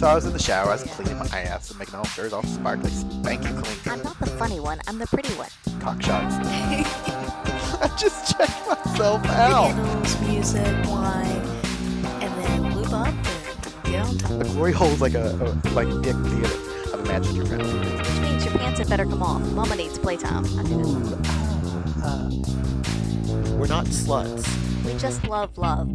So I was in the shower, I was cleaning my ass and making all shirts all sparkly, spanky clean. I'm not the funny one, I'm the pretty one. Cock shots. I just checked myself out. Candles, music, wine, and then lube up and get on top. The glory hole's like a big theater. I've imagined your family. Which means your pants had better come off. Mama needs playtime. I do that. We're not sluts. We just love love.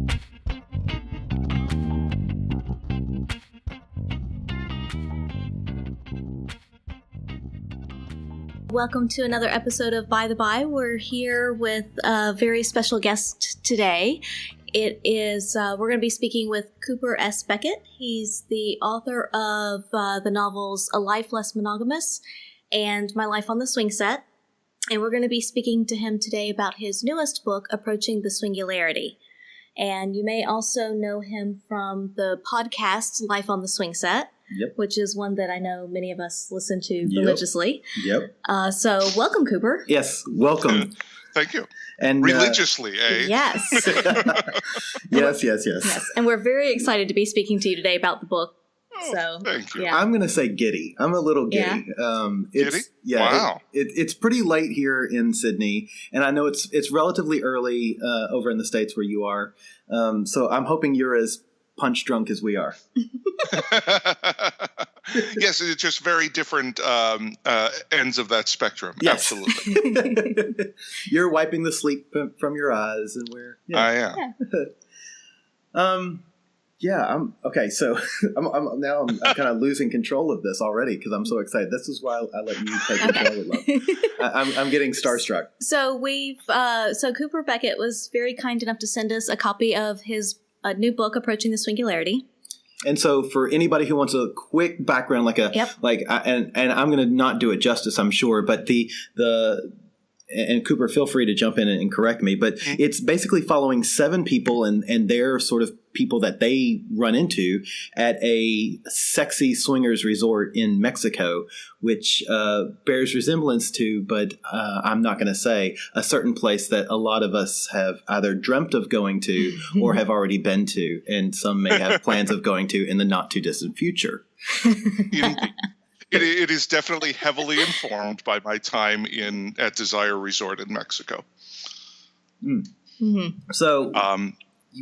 Welcome to another episode of By the By. We're here with a very special guest today. It is, we're going to be speaking with Cooper S Beckett. He's the author of the novels A Life Less Monogamous and My Life on the Swing Set. And we're going to be speaking to him today about his newest book, Approaching the Swingularity. And you may also know him from the podcast Life on the Swing Set. Yep. Which is one that I know many of us listen to religiously. Yep. So welcome, Cooper. Yes, welcome. Thank you. And religiously, eh? Yes. Yes. And we're very excited to be speaking to you today about the book. Oh, so thank you. Yeah. I'm going to say giddy. I'm a little giddy. Yeah. Giddy? Yeah. Wow. It's pretty late here in Sydney, and I know it's relatively early over in the States where you are. So I'm hoping you're as punch drunk as we are. Yes, it's just very different ends of that spectrum. Yes. Absolutely. You're wiping the sleep from your eyes, and we're. Yeah. I am. I'm okay. So I'm kind of losing control of this already because I'm so excited. This is why I let you take control of love. I'm getting starstruck. So so Cooper Beckett was very kind enough to send us a copy of his new book, Approaching the Swingularity. And so, for anybody who wants a quick background, and I'm going to not do it justice, I'm sure, but and Cooper, feel free to jump in and correct me, but it's basically following 7 people and their sort of people that they run into at a sexy swingers resort in Mexico, which bears resemblance to, but I'm not going to say, a certain place that a lot of us have either dreamt of going to or have already been to, and some may have plans of going to in the not too distant future. It is definitely heavily informed by my time at Desire Resort in Mexico. Mm. So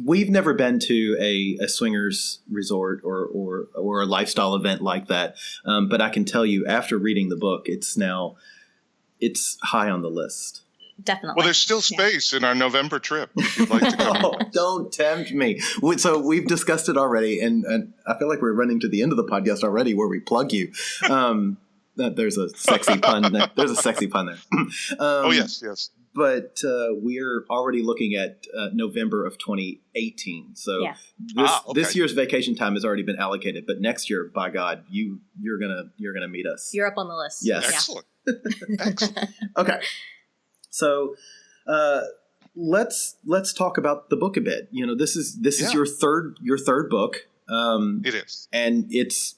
we've never been to a swingers resort or a lifestyle event like that. But I can tell you, after reading the book, it's high on the list. Definitely. Well, there's still space in our November trip if you'd like to come. Oh, don't tempt me. So we've discussed it already, and I feel like we're running to the end of the podcast already where we plug you. There's a sexy pun. There's a sexy pun there. Oh, yes. But we're already looking at November of 2018. So this year's vacation time has already been allocated. But next year, by God, you're gonna meet us. You're up on the list. Yes. Excellent. Excellent. Okay. So let's talk about the book a bit. You know, this is your third book. It is, and it's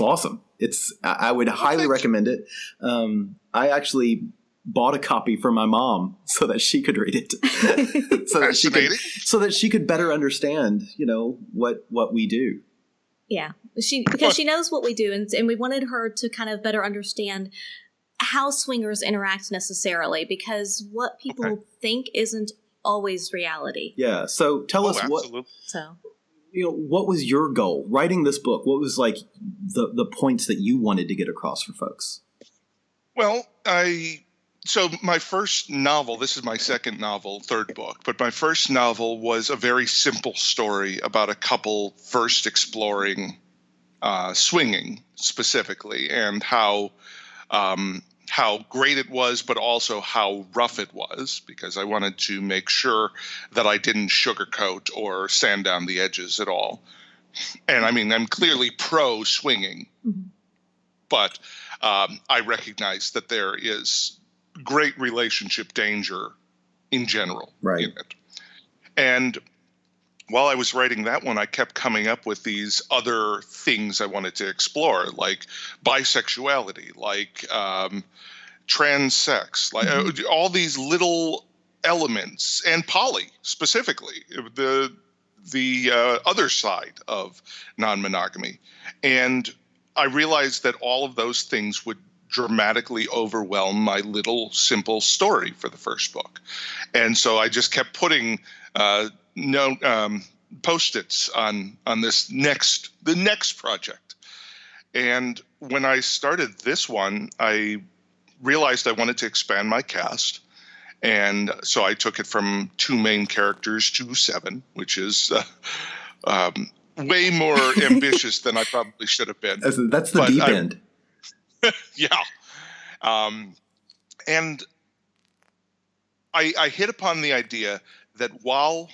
awesome. I would highly recommend it. I actually bought a copy for my mom so that she could read it, so that she could better understand, what we do. Yeah, because she knows what we do, and we wanted her to kind of better understand how swingers interact necessarily, because what people think isn't always reality. Yeah. So tell us absolutely. what was your goal writing this book? What was like the points that you wanted to get across for folks? Well, so my first novel, this is my second novel, third book, but my first novel was a very simple story about a couple first exploring swinging specifically, and how great it was, but also how rough it was, because I wanted to make sure that I didn't sugarcoat or sand down the edges at all. And I mean, I'm clearly pro swinging, but I recognize that there is great relationship danger in general in it. And while I was writing that one, I kept coming up with these other things I wanted to explore, like bisexuality, like trans sex, like all these little elements, and poly specifically. the other side of non-monogamy. And I realized that all of those things would dramatically overwhelm my little simple story for the first book. And so I just kept putting Post-its on the next project. And when I started this one, I realized I wanted to expand my cast. And so I took it from 2 main characters to 7, which is way more ambitious than I probably should have been. That's the deep end. Yeah. And I hit upon the idea that while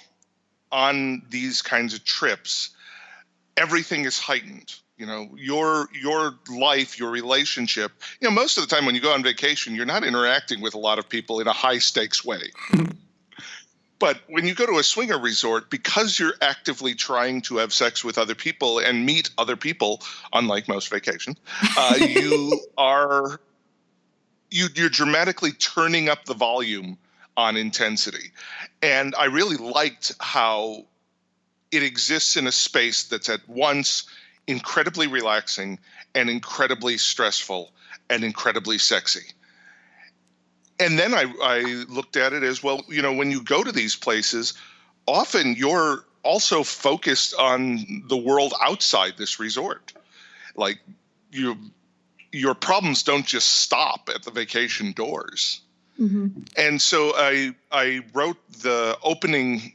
on these kinds of trips, everything is heightened. You know, your life, your relationship, most of the time when you go on vacation, you're not interacting with a lot of people in a high stakes way. But when you go to a swinger resort, because you're actively trying to have sex with other people and meet other people, unlike most vacations, you're dramatically turning up the volume on intensity. And I really liked how it exists in a space that's at once incredibly relaxing and incredibly stressful and incredibly sexy. And then I looked at it as, well, when you go to these places, often you're also focused on the world outside this resort. Like your problems don't just stop at the vacation doors. Mm-hmm. And so I wrote the opening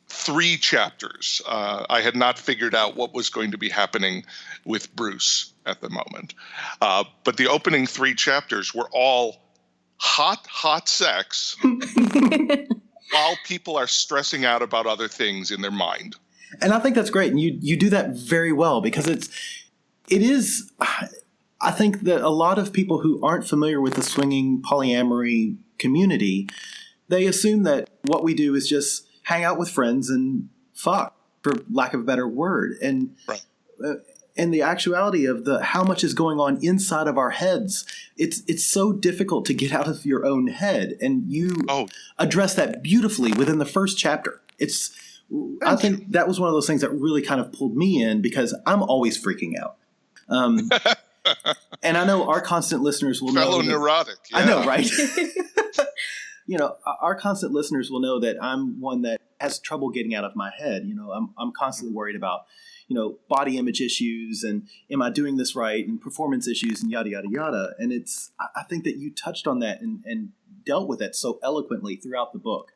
3 chapters. I had not figured out what was going to be happening with Bruce at the moment. But the opening 3 chapters were all hot sex while people are stressing out about other things in their mind. And I think that's great. And you do that very well, because it is, I think that a lot of people who aren't familiar with the swinging polyamory community, they assume that what we do is just hang out with friends and fuck, for lack of a better word. And right. And the actuality of how much is going on inside of our heads, it's so difficult to get out of your own head. And you address that beautifully within the first chapter. I think that was one of those things that really kind of pulled me in, because I'm always freaking out. And I know our constant listeners will know. Fellow neurotic. Yeah. I know, right? Our constant listeners will know that I'm one that has trouble getting out of my head. I'm constantly worried about, body image issues and am I doing this right, and performance issues and yada, yada, yada. And I think that you touched on that and dealt with that so eloquently throughout the book,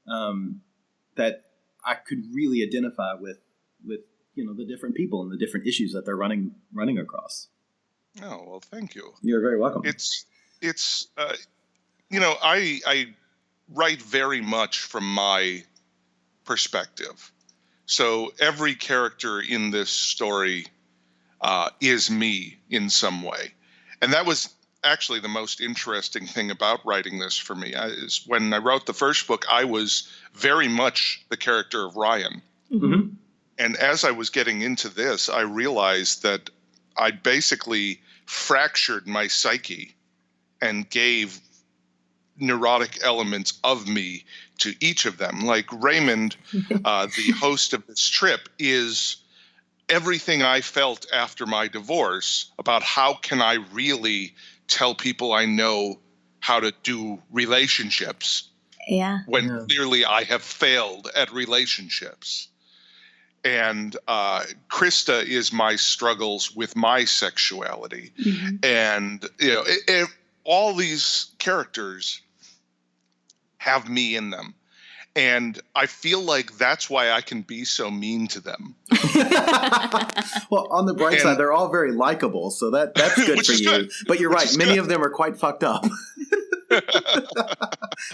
that I could really identify with the different people and the different issues that they're running across. Oh, well, thank you. You're very welcome. I write very much from my perspective. So every character in this story is me in some way. And that was actually the most interesting thing about writing this for me. Is when I wrote the first book, I was very much the character of Ryan. Mm-hmm. And as I was getting into this, I realized that I basically fractured my psyche and gave neurotic elements of me to each of them. Like Raymond, the host of this trip, is everything I felt after my divorce about how can I really tell people I know how to do relationships when clearly I have failed at relationships. And Krista is my struggles with my sexuality. Mm-hmm. And all these characters have me in them. And I feel like that's why I can be so mean to them. Well, on the bright side, they're all very likable, so that's good for you. Good. But you're right, many of them are quite fucked up.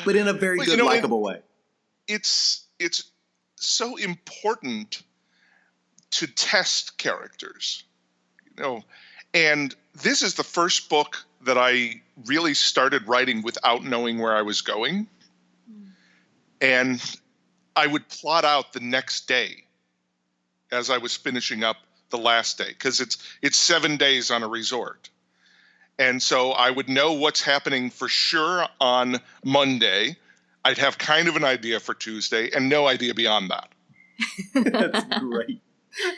But in a very good, likable way. It's so important to test characters, and this is the first book that I really started writing without knowing where I was going. And I would plot out the next day as I was finishing up the last day, because it's 7 days on a resort. And so I would know what's happening for sure on Monday. I'd have kind of an idea for Tuesday and no idea beyond that. That's great.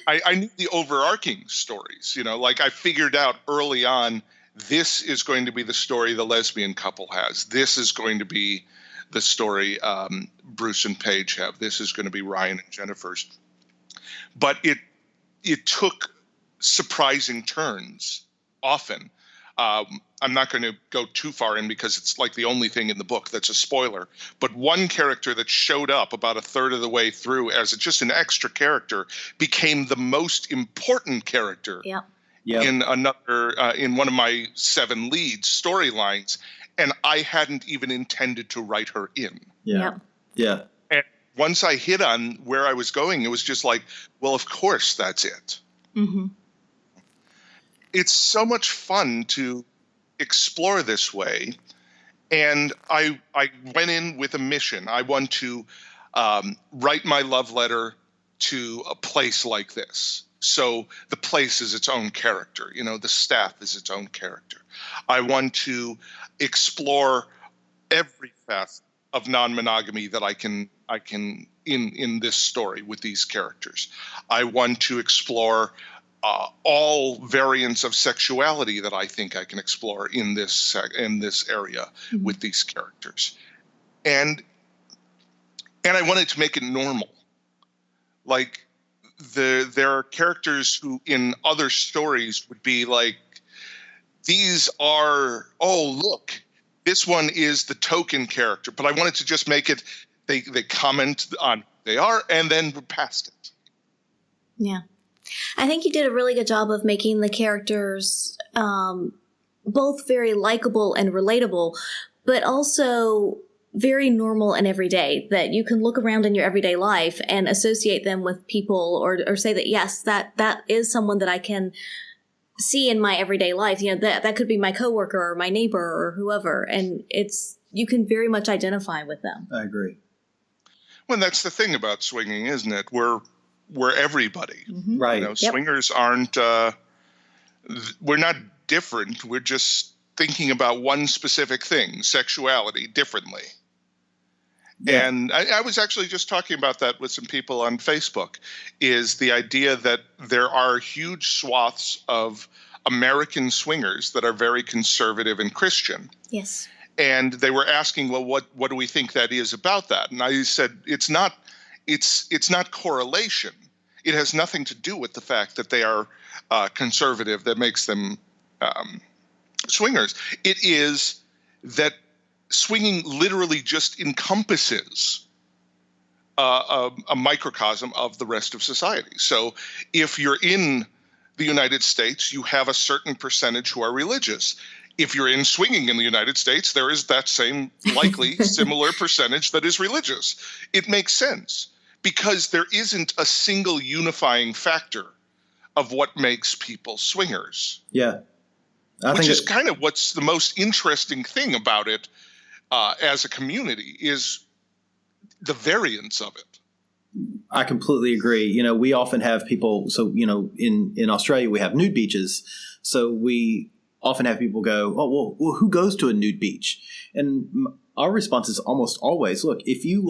I knew the overarching stories, like I figured out early on, this is going to be the story the lesbian couple has. This is going to be the story Bruce and Paige have. This is going to be Ryan and Jennifer's. But it took surprising turns often. I'm not going to go too far in because it's like the only thing in the book that's a spoiler. But one character that showed up about a third of the way through as just an extra character became the most important character in another in one of my 7 lead storylines, and I hadn't even intended to write her in. Yeah. And once I hit on where I was going, it was just like, well, of course that's it. Mm-hmm. It's so much fun to explore this way. And I went in with a mission. I want to write my love letter to a place like this. So the place is its own character. The staff is its own character. I want to explore every facet of non-monogamy that I can in this story with these characters. I want to explore all variants of sexuality that I think I can explore in this area with these characters, and I wanted to make it normal. Like there are characters who in other stories would be like, these are, oh look, this one is the token character, but I wanted to just make it they comment on who they are and then we're past it. Yeah. I think you did a really good job of making the characters both very likable and relatable, but also very normal and everyday, that you can look around in your everyday life and associate them with people or say that, yes, that is someone that I can see in my everyday life. That could be my coworker or my neighbor or whoever. And you can very much identify with them. I agree. Well, that's the thing about swinging, isn't it? We're everybody. Mm-hmm. Right. Swingers aren't, we're not different. We're just thinking about one specific thing, sexuality, differently. Yeah. And I was actually just talking about that with some people on Facebook, is the idea that there are huge swaths of American swingers that are very conservative and Christian. Yes. And they were asking, well, what do we think that is about that? And I said, it's not correlation. It has nothing to do with the fact that they are conservative that makes them swingers. It is that swinging literally just encompasses a microcosm of the rest of society. So if you're in the United States, you have a certain percentage who are religious. If you're in swinging in the United States, there is that same likely similar percentage that is religious. It makes sense because there isn't a single unifying factor of what makes people swingers. Yeah. Which is kind of what's the most interesting thing about it as a community is the variance of it. I completely agree. We often have people, so, in Australia, we have nude beaches. So we often have people go, oh, well, who goes to a nude beach? And our response is almost always, look, if you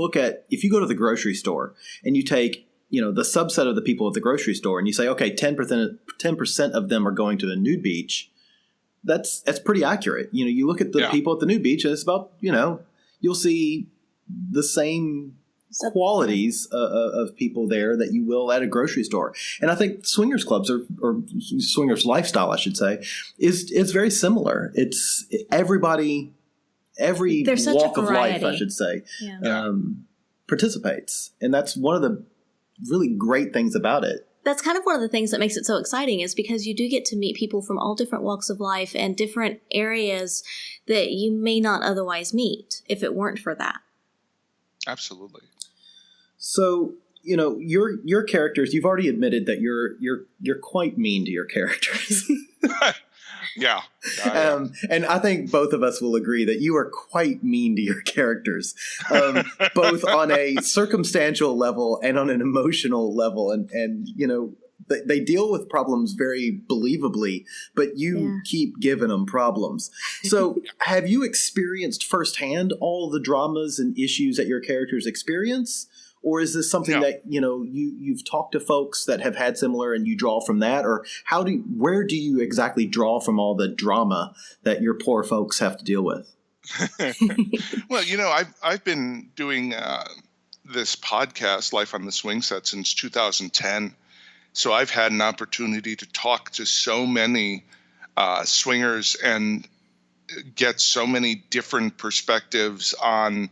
go to the grocery store and you take, the subset of the people at the grocery store and you say, okay, 10% of them are going to a nude beach. That's pretty accurate. You look at the people at the nude beach and it's about, you'll see the same qualities of people there that you will at a grocery store. And I think swingers clubs or swingers lifestyle, I should say, is very similar. It's everybody, every walk of life, I should say, participates. And that's one of the really great things about it. That's kind of one of the things that makes it so exciting, is because you do get to meet people from all different walks of life and different areas that you may not otherwise meet if it weren't for that. Absolutely. So, your characters, you've already admitted that you're quite mean to your characters. Yeah. And I think both of us will agree that you are quite mean to your characters, both on a circumstantial level and on an emotional level. And they deal with problems very believably, but you keep giving them problems. So have you experienced firsthand all the dramas and issues that your characters experience? or is this something that you've talked to folks that have had similar and you draw from that, or where do you exactly draw from all the drama that your poor folks have to deal with? Well, I've been doing this podcast, Life on the Swing Set, since 2010. So I've had an opportunity to talk to so many swingers and get so many different perspectives on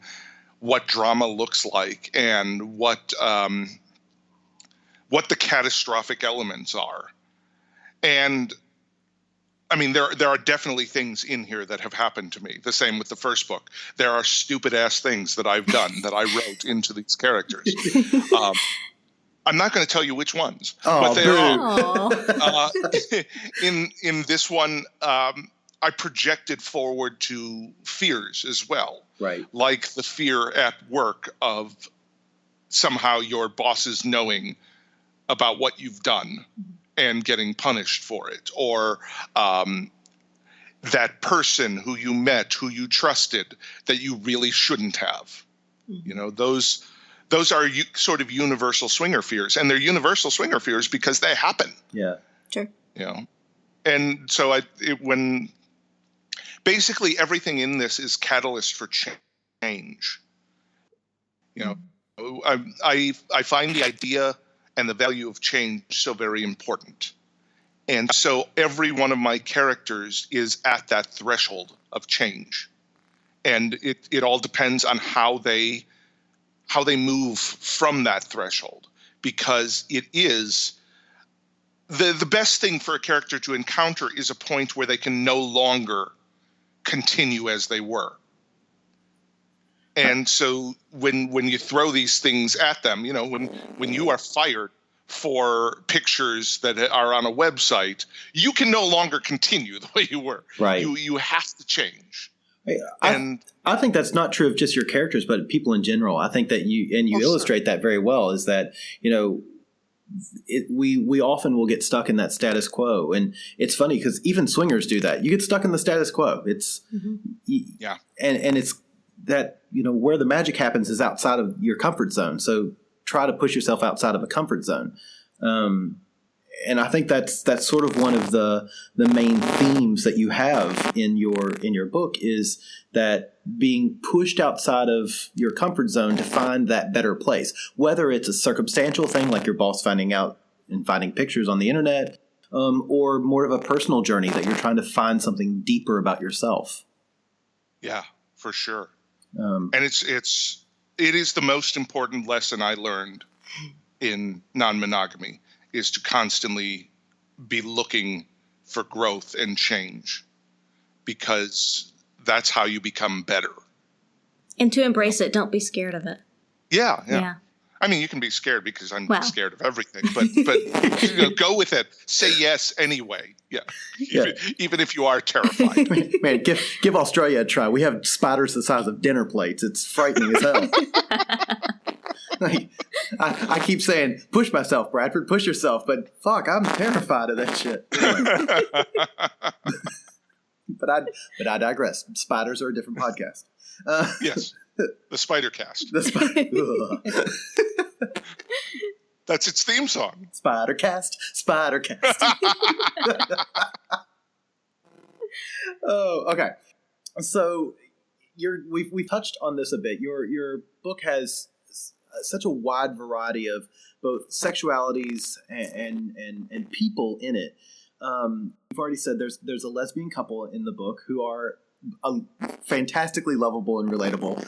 what drama looks like and what the catastrophic elements are. And I mean, there are definitely things in here that have happened to me. The same with the first book. There are stupid ass things that I've done that I wrote into these characters. I'm not going to tell you which ones, but they are. In this one, I projected forward to fears as well. Right. Like the fear at work of somehow your bosses knowing about what you've done and getting punished for it, or that person who you met, who you trusted, that you really shouldn't have. Mm-hmm. Those are sort of universal swinger fears, and they're universal swinger fears because they happen. Yeah, sure. And so when basically everything in this is catalyst for change. I find the idea and the value of change so very important. And so every one of my characters is at that threshold of change. And it all depends on how they move from that threshold, because it is the best thing for a character to encounter is a point where they can no longer continue as they were. And so when you throw these things at them, when you are fired for pictures that are on a website, you can no longer continue the way you were. Right. You have to change. I think that's not true of just your characters, but people in general. I think that you illustrate that very well, is that, we often will get stuck in that status quo. And it's funny because even swingers do that. You get stuck in the status quo. It's, and it's that, where the magic happens is outside of your comfort zone. So try to push yourself outside of a comfort zone. And I think that's sort of one of the main themes that you have in your book, is that being pushed outside of your comfort zone to find that better place, whether it's a circumstantial thing like your boss finding out and finding pictures on the internet, or more of a personal journey that you're trying to find something deeper about yourself. Yeah, for sure. And it is the most important lesson I learned in non-monogamy, is to constantly be looking for growth and change, because that's how you become better. And to embrace it, don't be scared of it. Yeah. I mean, you can be scared because I'm scared of everything, but go with it. Say yes anyway. Yeah. Even if you are terrified. Man, give Australia a try. We have spiders the size of dinner plates. It's frightening as hell. I keep saying, push myself, Bradford, push yourself, but fuck, I'm terrified of that shit. But I digress. Spiders are a different podcast. Yes, the Spider Cast. That's its theme song. Spider Cast. Oh, okay. So we've touched on this a bit. Your book has such a wide variety of both sexualities and people in it. You've already said there's a lesbian couple in the book who are fantastically lovable and relatable.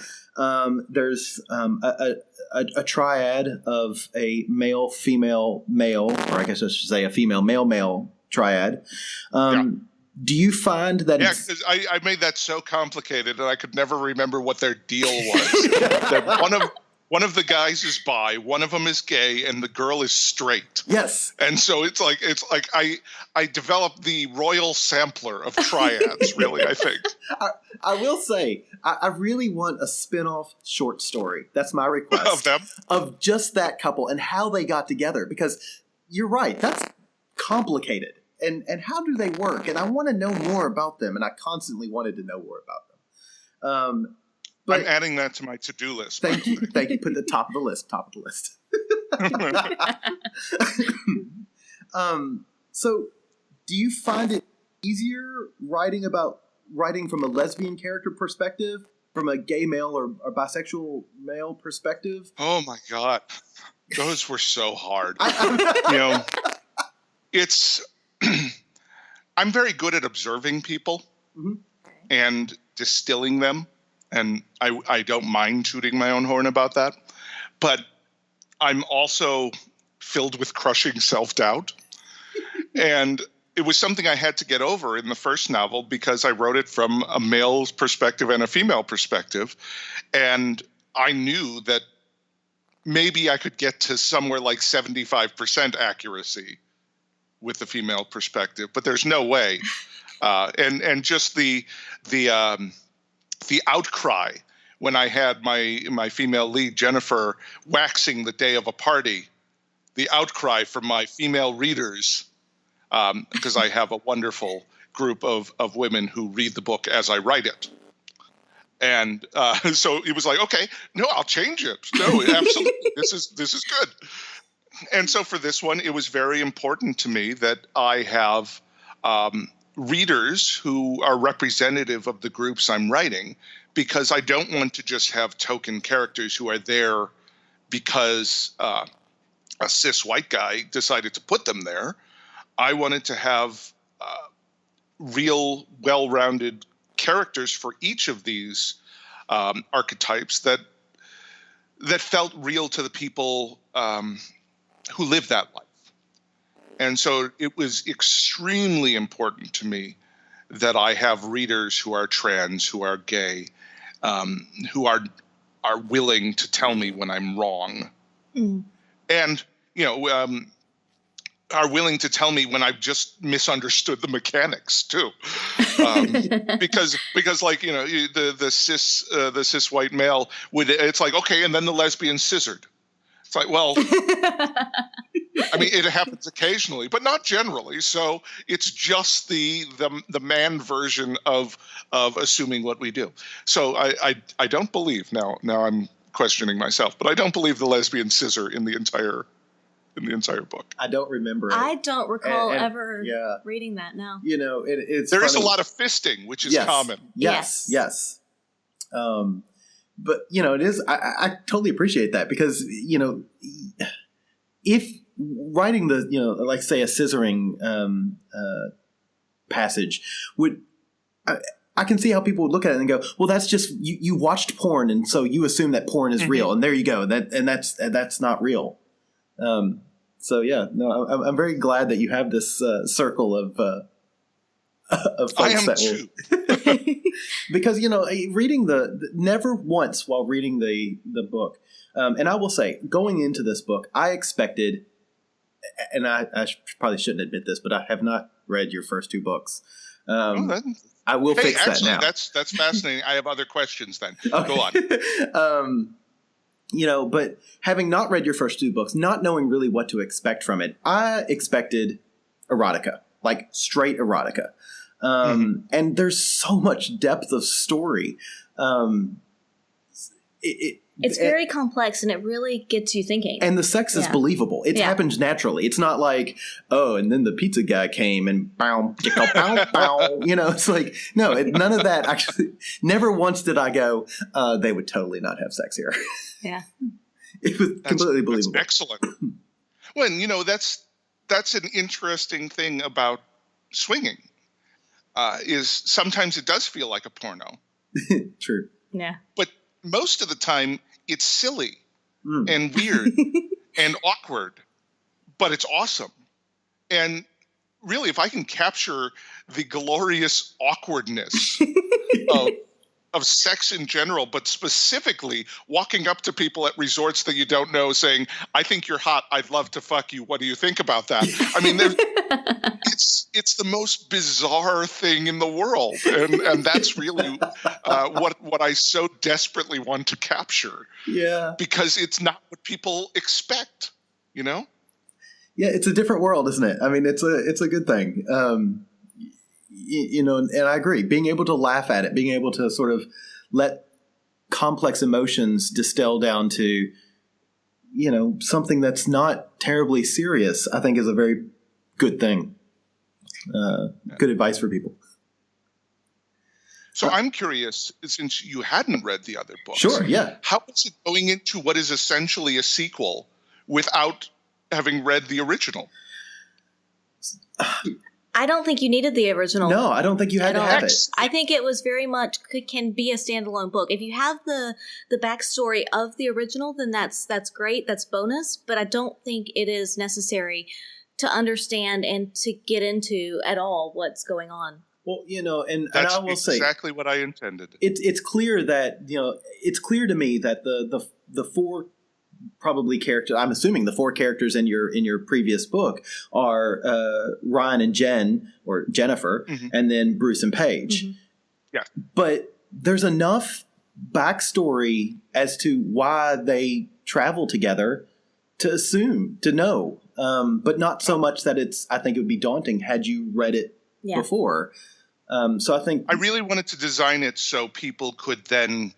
There's a triad of a male, female, male, or I guess I should say a female, male, male triad. Do you find that? Yeah, because I made that so complicated, and I could never remember what their deal was. One of the guys is bi, one of them is gay, and the girl is straight. Yes. And so it's like I developed the royal sampler of triads, really, I think. I will say, I really want a spin-off short story. That's my request. Of them? Of just that couple and how they got together. Because you're right, that's complicated. And how do they work? And I want to know more about them, and I constantly wanted to know more about them. But I'm adding that to my to-do list. Thank you. Put the top of the list. So do you find it easier writing from a lesbian character perspective, from a gay male or bisexual male perspective? Oh my God. Those were so hard. It's I'm very good at observing people and distilling them. And I don't mind tooting my own horn about that. But I'm also filled with crushing self-doubt. And it was something I had to get over in the first novel because I wrote it from a male's perspective and a female perspective. And I knew that maybe I could get to somewhere like 75% accuracy with the female perspective, but there's no way. And just the outcry when I had my female lead, Jennifer, waxing the day of a party, the outcry from my female readers, because I have a wonderful group of women who read the book as I write it. And so it was like, okay, no, I'll change it. No, absolutely. This is good. And so for this one, it was very important to me that I have readers who are representative of the groups I'm writing, because I don't want to just have token characters who are there because a cis white guy decided to put them there. I wanted to have real, well-rounded characters for each of these archetypes that felt real to the people who live that life. And so it was extremely important to me that I have readers who are trans, who are gay, who are willing to tell me when I'm wrong. And, are willing to tell me when I've just misunderstood the mechanics too. Because like, the cis white male it's like, okay, and then the lesbian scissored. It's like, well, I mean, it happens occasionally, but not generally. So it's just the man version of assuming what we do. So I don't believe now I'm questioning myself, but I don't believe the lesbian scissor in the entire book. I don't remember it. I don't recall ever reading that. No. It's there funny. is a lot of fisting, which is common. Yes. But it is. I totally appreciate that because if writing the like say a scissoring passage would. I can see how people would look at it and go, well, that's just you watched porn, and so you assume that porn is real, and there you go. That's not real. So yeah, no, I'm very glad that you have this circle of folks I am that too. because reading never once while reading the book, and I will say going into this book, I expected, and I probably shouldn't admit this, but I have not read your first two books. I will fix that now. That's fascinating. I have other questions then. Okay. Go on. But having not read your first two books, not knowing really what to expect from it, I expected erotica, like straight erotica. And there's so much depth of story. It's very complex, and it really gets you thinking. And the sex is believable. It happens naturally. It's not like, oh, and then the pizza guy came and bow, bow, bow. It's like, no, none of that. Actually, never once did I go, they would totally not have sex here. Yeah. It was completely believable. That's excellent. Well, that's an interesting thing about swinging, is sometimes it does feel like a porno. True. Yeah. But most of the time, it's silly and weird and awkward, but it's awesome. And really, if I can capture the glorious awkwardness of sex in general, but specifically walking up to people at resorts that you don't know saying, I think you're hot, I'd love to fuck you, what do you think about that? I mean, it's the most bizarre thing in the world. And that's really what I so desperately want to capture. Yeah. Because it's not what people expect, Yeah, it's a different world, isn't it? I mean, it's a good thing. And I agree. Being able to laugh at it, being able to sort of let complex emotions distill down to, something that's not terribly serious, I think is a very good thing. Good advice for people. So I'm curious, since you hadn't read the other books. Sure, yeah. How is it going into what is essentially a sequel without having read the original? I don't think you needed the original. No, I don't think you had to have it. I think it was very much can be a standalone book. If you have the backstory of the original, then that's great. That's bonus. But I don't think it is necessary to understand and to get into at all what's going on. Well, and That's I will say exactly what I intended. It's clear that it's clear to me that the four probably characters. I'm assuming the four characters in your previous book are Ryan and Jen or Jennifer, and then Bruce and Paige. Mm-hmm. Yeah, but there's enough backstory as to why they travel together to assume to know, but not so much that I think it would be daunting had you read it before. So I think I really wanted to design it so people could then,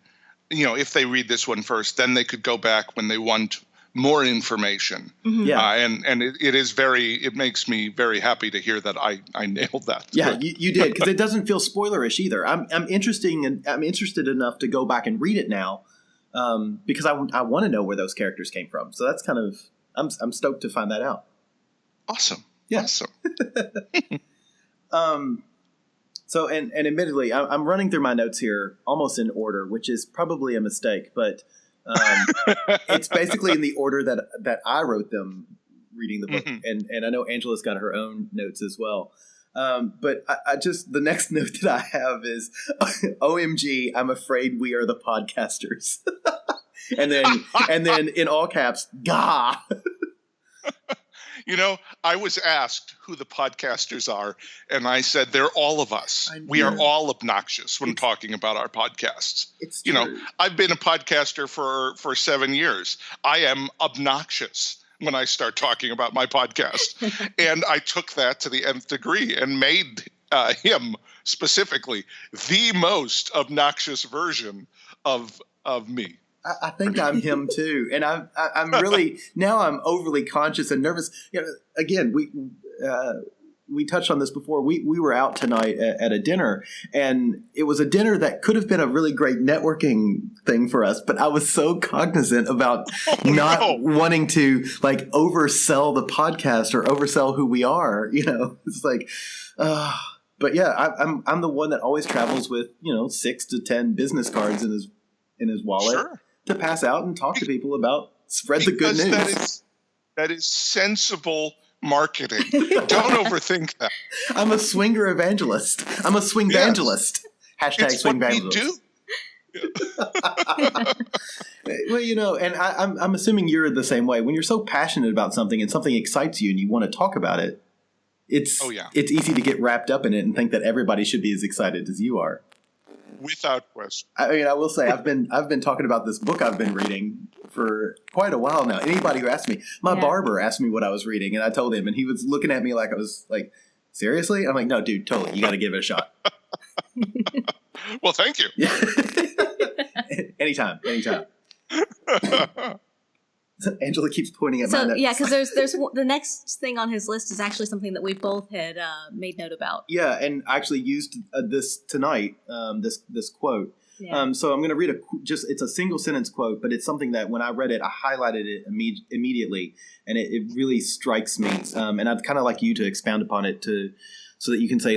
if they read this one first, then they could go back when they want more information. Mm-hmm. Yeah. And it makes me very happy to hear that I nailed that. Yeah, you did, because it doesn't feel spoilerish either. I'm interested enough to go back and read it now, because I want to know where those characters came from. So that's kind of I'm stoked to find that out. Awesome. Yeah. Awesome. So, and admittedly, I'm running through my notes here almost in order, which is probably a mistake, but it's basically in the order that I wrote them reading the book. Mm-hmm. And I know Angela's got her own notes as well. But I just, the next note that I have is, OMG, I'm afraid we are the podcasters. and then in all caps, gah. I was asked who the podcasters are, and I said they're all of us. We are all obnoxious when talking about our podcasts. It's true. I've been a podcaster for 7 years. I am obnoxious when I start talking about my podcast. And I took that to the nth degree and made him specifically the most obnoxious version of me. I think I'm him too, and I'm really now I'm overly conscious and nervous. Again, we touched on this before. We were out tonight at a dinner, and it was a dinner that could have been a really great networking thing for us. But I was so cognizant about wanting to oversell the podcast or oversell who we are. It's like. But yeah, I'm the one that always travels with 6 to 10 business cards in his wallet. Sure. To pass out and talk to people about spread the good news. That is sensible marketing. Don't overthink that. I'm a swinger evangelist. I'm a swingvangelist. Hashtag swingvangelist. Well, and I'm assuming you're the same way. When you're so passionate about something and something excites you and you want to talk about it, it's easy to get wrapped up in it and think that everybody should be as excited as you are. Without question. I will say I've been talking about this book I've been reading for quite a while now. Anybody who asked me, my barber asked me what I was reading, and I told him, and he was looking at me like I was like, seriously? I'm like, no, dude, totally. You got to give it a shot. Well, thank you. Anytime. Angela keeps pointing at my notes. Yeah, because there's the next thing on his list is actually something that we both had made note about. Yeah, and I actually used this tonight, this quote. Yeah. So I'm going to read it's a single sentence quote, but it's something that when I read it, I highlighted it immediately, and it really strikes me. And I'd kind of like you to expound upon it so that you can say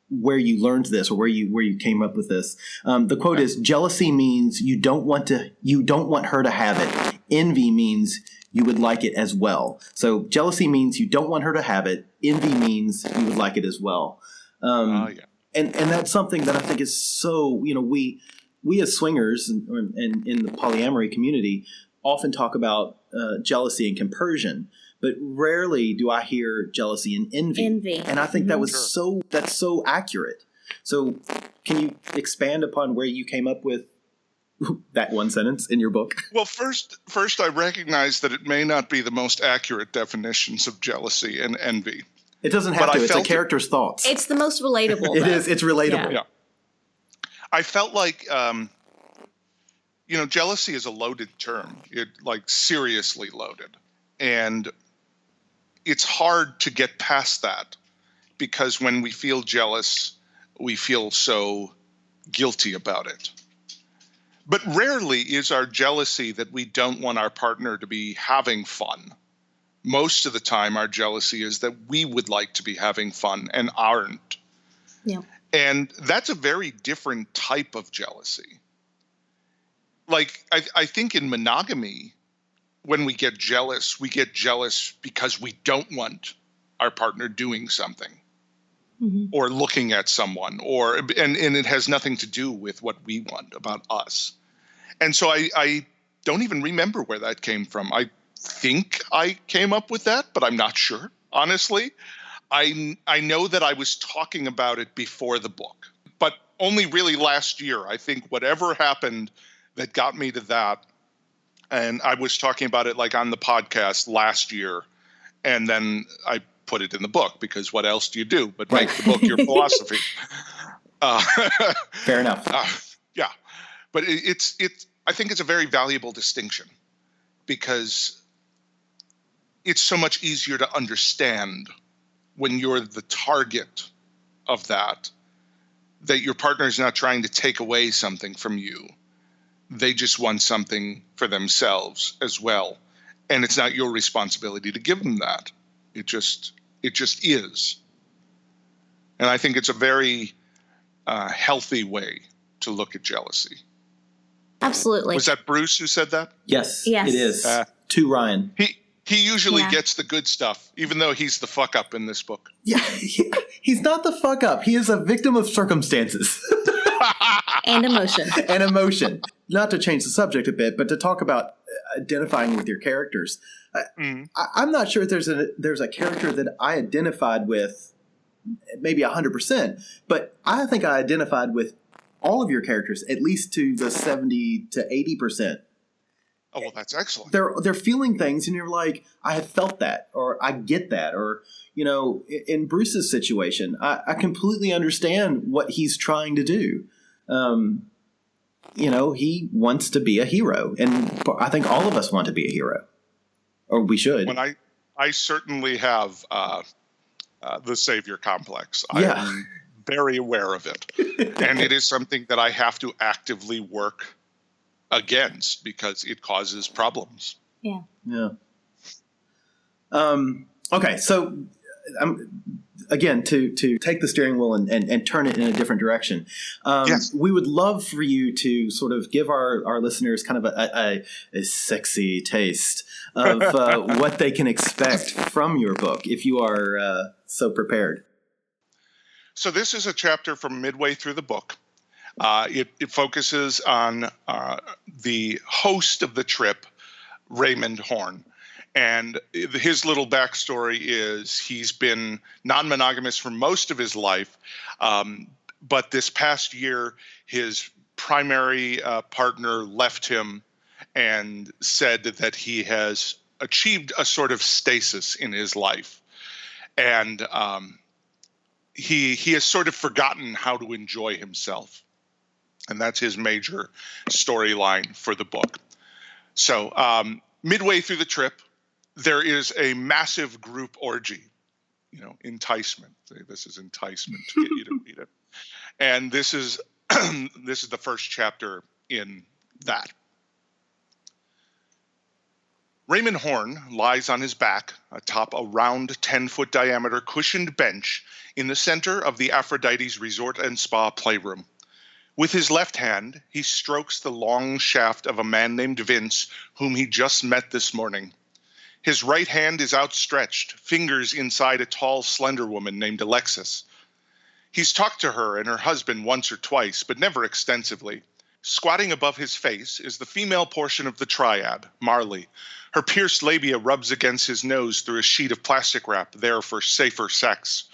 where you learned this or where you came up with this. The quote is, "Jealousy means you don't want her to have it. Envy means you would like it as well." So jealousy means you don't want her to have it. Envy means you would like it as well. And that's something that I think is so, we as swingers and in the polyamory community often talk about jealousy and compersion, but rarely do I hear jealousy and envy. And I think that's so accurate. So can you expand upon where you came up with that one sentence in your book? Well, first, I recognize that it may not be the most accurate definitions of jealousy and envy. It doesn't have to. It's a character's thoughts. It's the most relatable. It is. It's relatable. Yeah. I felt like jealousy is a loaded term. It seriously loaded. And it's hard to get past that because when we feel jealous, we feel so guilty about it. But rarely is our jealousy that we don't want our partner to be having fun. Most of the time, our jealousy is that we would like to be having fun and aren't. Yeah. And that's a very different type of jealousy. I think in monogamy, when we get jealous because we don't want our partner doing something or looking at someone and it has nothing to do with what we want about us. And so I don't even remember where that came from. I think I came up with that, but I'm not sure, honestly. I know that I was talking about it before the book, but only really last year. I think whatever happened that got me to that, and I was talking about it on the podcast last year, and then I put it in the book because what else do you do but make the book your philosophy? Fair enough. Yeah, but it's I think it's a very valuable distinction because it's so much easier to understand when you're the target of that your partner is not trying to take away something from you. They just want something for themselves as well. And it's not your responsibility to give them that. It just is. And I think it's a very healthy way to look at jealousy. Absolutely. Was that Bruce who said that? Yes. Yes. It is. To Ryan. He usually gets the good stuff, even though he's the fuck up in this book. Yeah, he's not the fuck up. He is a victim of circumstances. And emotion. And emotion. Not to change the subject a bit, but to talk about identifying with your characters. I'm not sure if there's a character that I identified with maybe 100%, but I think I identified with all of your characters, at least to the 70 to 80%. Oh, well, that's excellent. They're feeling things, and you're like, I have felt that, or I get that, or, in Bruce's situation, I completely understand what he's trying to do. He wants to be a hero, and I think all of us want to be a hero, or we should. When I certainly have the savior complex. Yeah. I'm very aware of it, and it is something that I have to actively work against because it causes problems. Yeah. Yeah. Okay, so again, to take the steering wheel and turn it in a different direction, yes. We would love for you to sort of give our listeners kind of a sexy taste of what they can expect from your book, if you are so prepared. So this is a chapter from midway through the book. It focuses on the host of the trip, Raymond Horn. And his little backstory is he's been non-monogamous for most of his life. But this past year, his primary partner left him and said that he has achieved a sort of stasis in his life. And he has sort of forgotten how to enjoy himself. And that's his major storyline for the book. So midway through the trip, there is a massive group orgy, enticement. This is enticement to get you to read it. And this is the first chapter in that. Raymond Horn lies on his back atop a round 10-foot diameter cushioned bench in the center of the Aphrodite's Resort and Spa playroom. With his left hand, he strokes the long shaft of a man named Vince, whom he just met this morning. His right hand is outstretched, fingers inside a tall, slender woman named Alexis. He's talked to her and her husband once or twice, but never extensively. Squatting above his face is the female portion of the triad, Marley. Her pierced labia rubs against his nose through a sheet of plastic wrap, there for safer sex.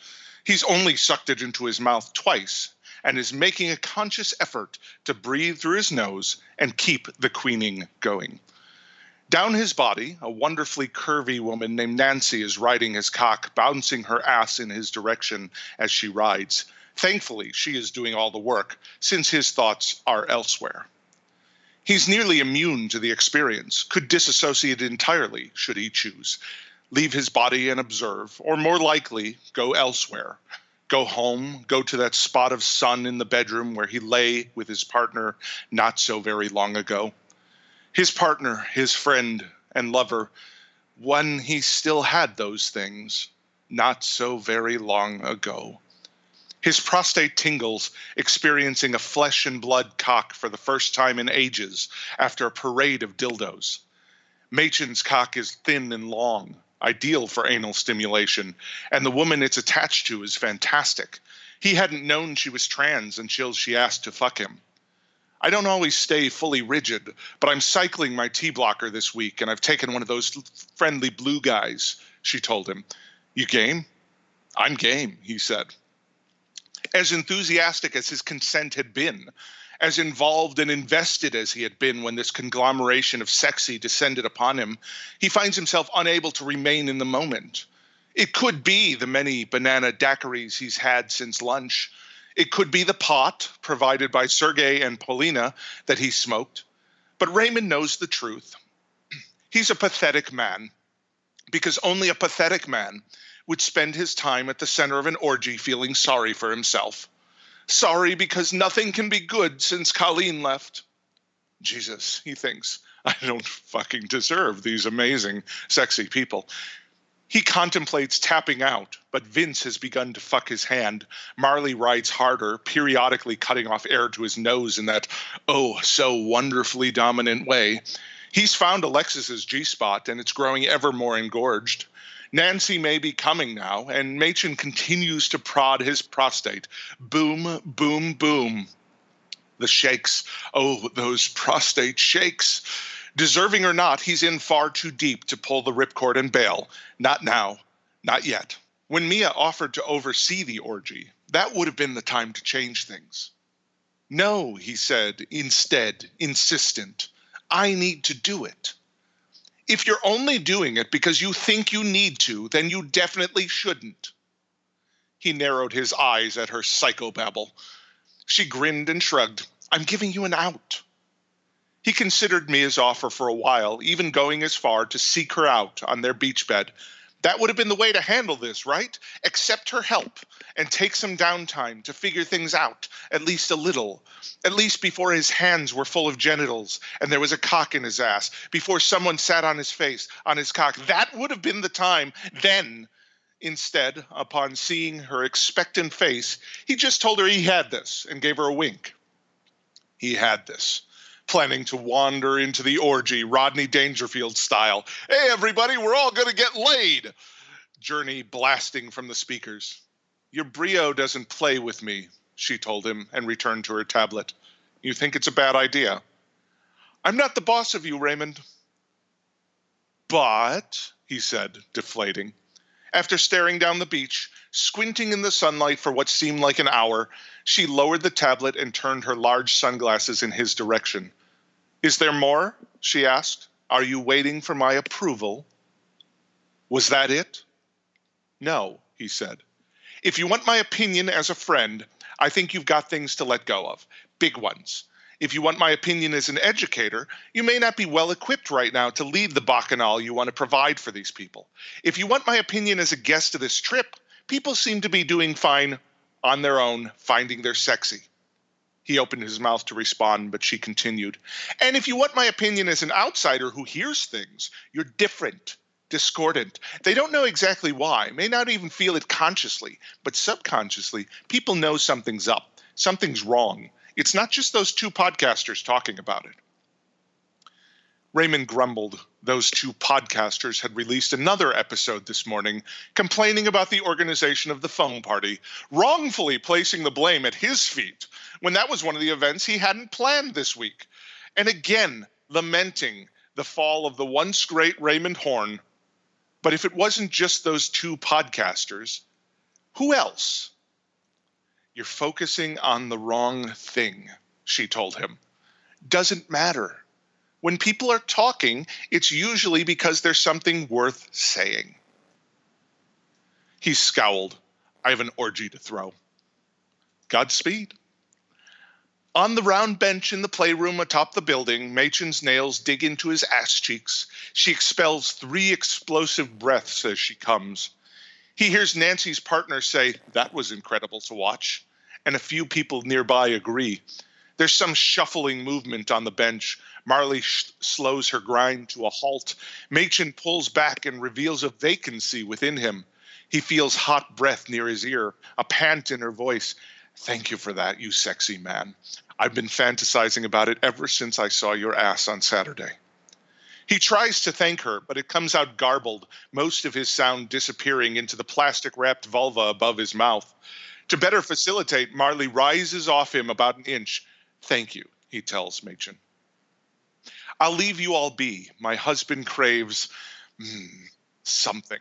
He's only sucked it into his mouth twice, and is making a conscious effort to breathe through his nose and keep the queening going. Down his body, a wonderfully curvy woman named Nancy is riding his cock, bouncing her ass in his direction as she rides. Thankfully, she is doing all the work, since his thoughts are elsewhere. He's nearly immune to the experience, could disassociate entirely, should he choose, leave his body and observe, or more likely, go elsewhere. Go home, go to that spot of sun in the bedroom where he lay with his partner not so very long ago. His partner, his friend and lover, when he still had those things not so very long ago. His prostate tingles, experiencing a flesh and blood cock for the first time in ages after a parade of dildos. Machen's cock is thin and long, ideal for anal stimulation, and the woman it's attached to is fantastic. He hadn't known she was trans until she asked to fuck him. I don't always stay fully rigid, but I'm cycling my T-blocker this week, and I've taken one of those friendly blue guys, she told him. You game? I'm game, he said. As enthusiastic as his consent had been, as involved and invested as he had been when this conglomeration of sexy descended upon him, he finds himself unable to remain in the moment. It could be the many banana daiquiris he's had since lunch. It could be the pot provided by Sergei and Polina that he smoked. But Raymond knows the truth. He's a pathetic man, because only a pathetic man would spend his time at the center of an orgy feeling sorry for himself. Sorry because nothing can be good since Colleen left. Jesus, he thinks, I don't fucking deserve these amazing, sexy people. He contemplates tapping out, but Vince has begun to fuck his hand. Marley rides harder, periodically cutting off air to his nose in that, oh, so wonderfully dominant way. He's found Alexis's G-spot, and it's growing ever more engorged. Nancy may be coming now, and Machen continues to prod his prostate. Boom, boom, boom. The shakes. Oh, those prostate shakes. Deserving or not, he's in far too deep to pull the ripcord and bail. Not now. Not yet. When Mia offered to oversee the orgy, that would have been the time to change things. No, he said, instead, insistent. I need to do it. If you're only doing it because you think you need to, then you definitely shouldn't. He narrowed his eyes at her psychobabble. She grinned and shrugged. I'm giving you an out. He considered Mia's offer for a while, even going as far to seek her out on their beach bed. That would have been the way to handle this, right? Accept her help and take some downtime to figure things out, at least a little. At least before his hands were full of genitals and there was a cock in his ass, before someone sat on his face, on his cock. That would have been the time. Then, instead, upon seeing her expectant face, he just told her he had this and gave her a wink. He had this. Planning to wander into the orgy, Rodney Dangerfield style. Hey, everybody, we're all going to get laid. Journey blasting from the speakers. Your brio doesn't play with me, she told him, and returned to her tablet. You think it's a bad idea? I'm not the boss of you, Raymond. But, he said, deflating. After staring down the beach, squinting in the sunlight for what seemed like an hour, she lowered the tablet and turned her large sunglasses in his direction. Is there more? She asked. Are you waiting for my approval? Was that it? No, he said. If you want my opinion as a friend, I think you've got things to let go of. Big ones. If you want my opinion as an educator, you may not be well equipped right now to lead the bacchanal you want to provide for these people. If you want my opinion as a guest of this trip, people seem to be doing fine on their own, finding their sexy. He opened his mouth to respond, but she continued. And if you want my opinion as an outsider who hears things, you're different, discordant. They don't know exactly why, may not even feel it consciously, but subconsciously, people know something's up, something's wrong. It's not just those two podcasters talking about it. Raymond grumbled. Those two podcasters had released another episode this morning, complaining about the organization of the phone party, wrongfully placing the blame at his feet, when that was one of the events he hadn't planned this week. And again, lamenting the fall of the once great Raymond Horn. But if it wasn't just those two podcasters, who else? You're focusing on the wrong thing, she told him. Doesn't matter. When people are talking, it's usually because there's something worth saying. He scowled. I have an orgy to throw. Godspeed. On the round bench in the playroom atop the building, Machen's nails dig into his ass cheeks. She expels 3 explosive breaths as she comes. He hears Nancy's partner say, "That was incredible to watch," and a few people nearby agree. There's some shuffling movement on the bench. Marley slows her grind to a halt. Machen pulls back and reveals a vacancy within him. He feels hot breath near his ear, a pant in her voice. "Thank you for that, you sexy man. I've been fantasizing about it ever since I saw your ass on Saturday." He tries to thank her, but it comes out garbled, most of his sound disappearing into the plastic-wrapped vulva above his mouth. To better facilitate, Marley rises off him about an inch. "Thank you," he tells Machen. "I'll leave you all be. My husband craves something."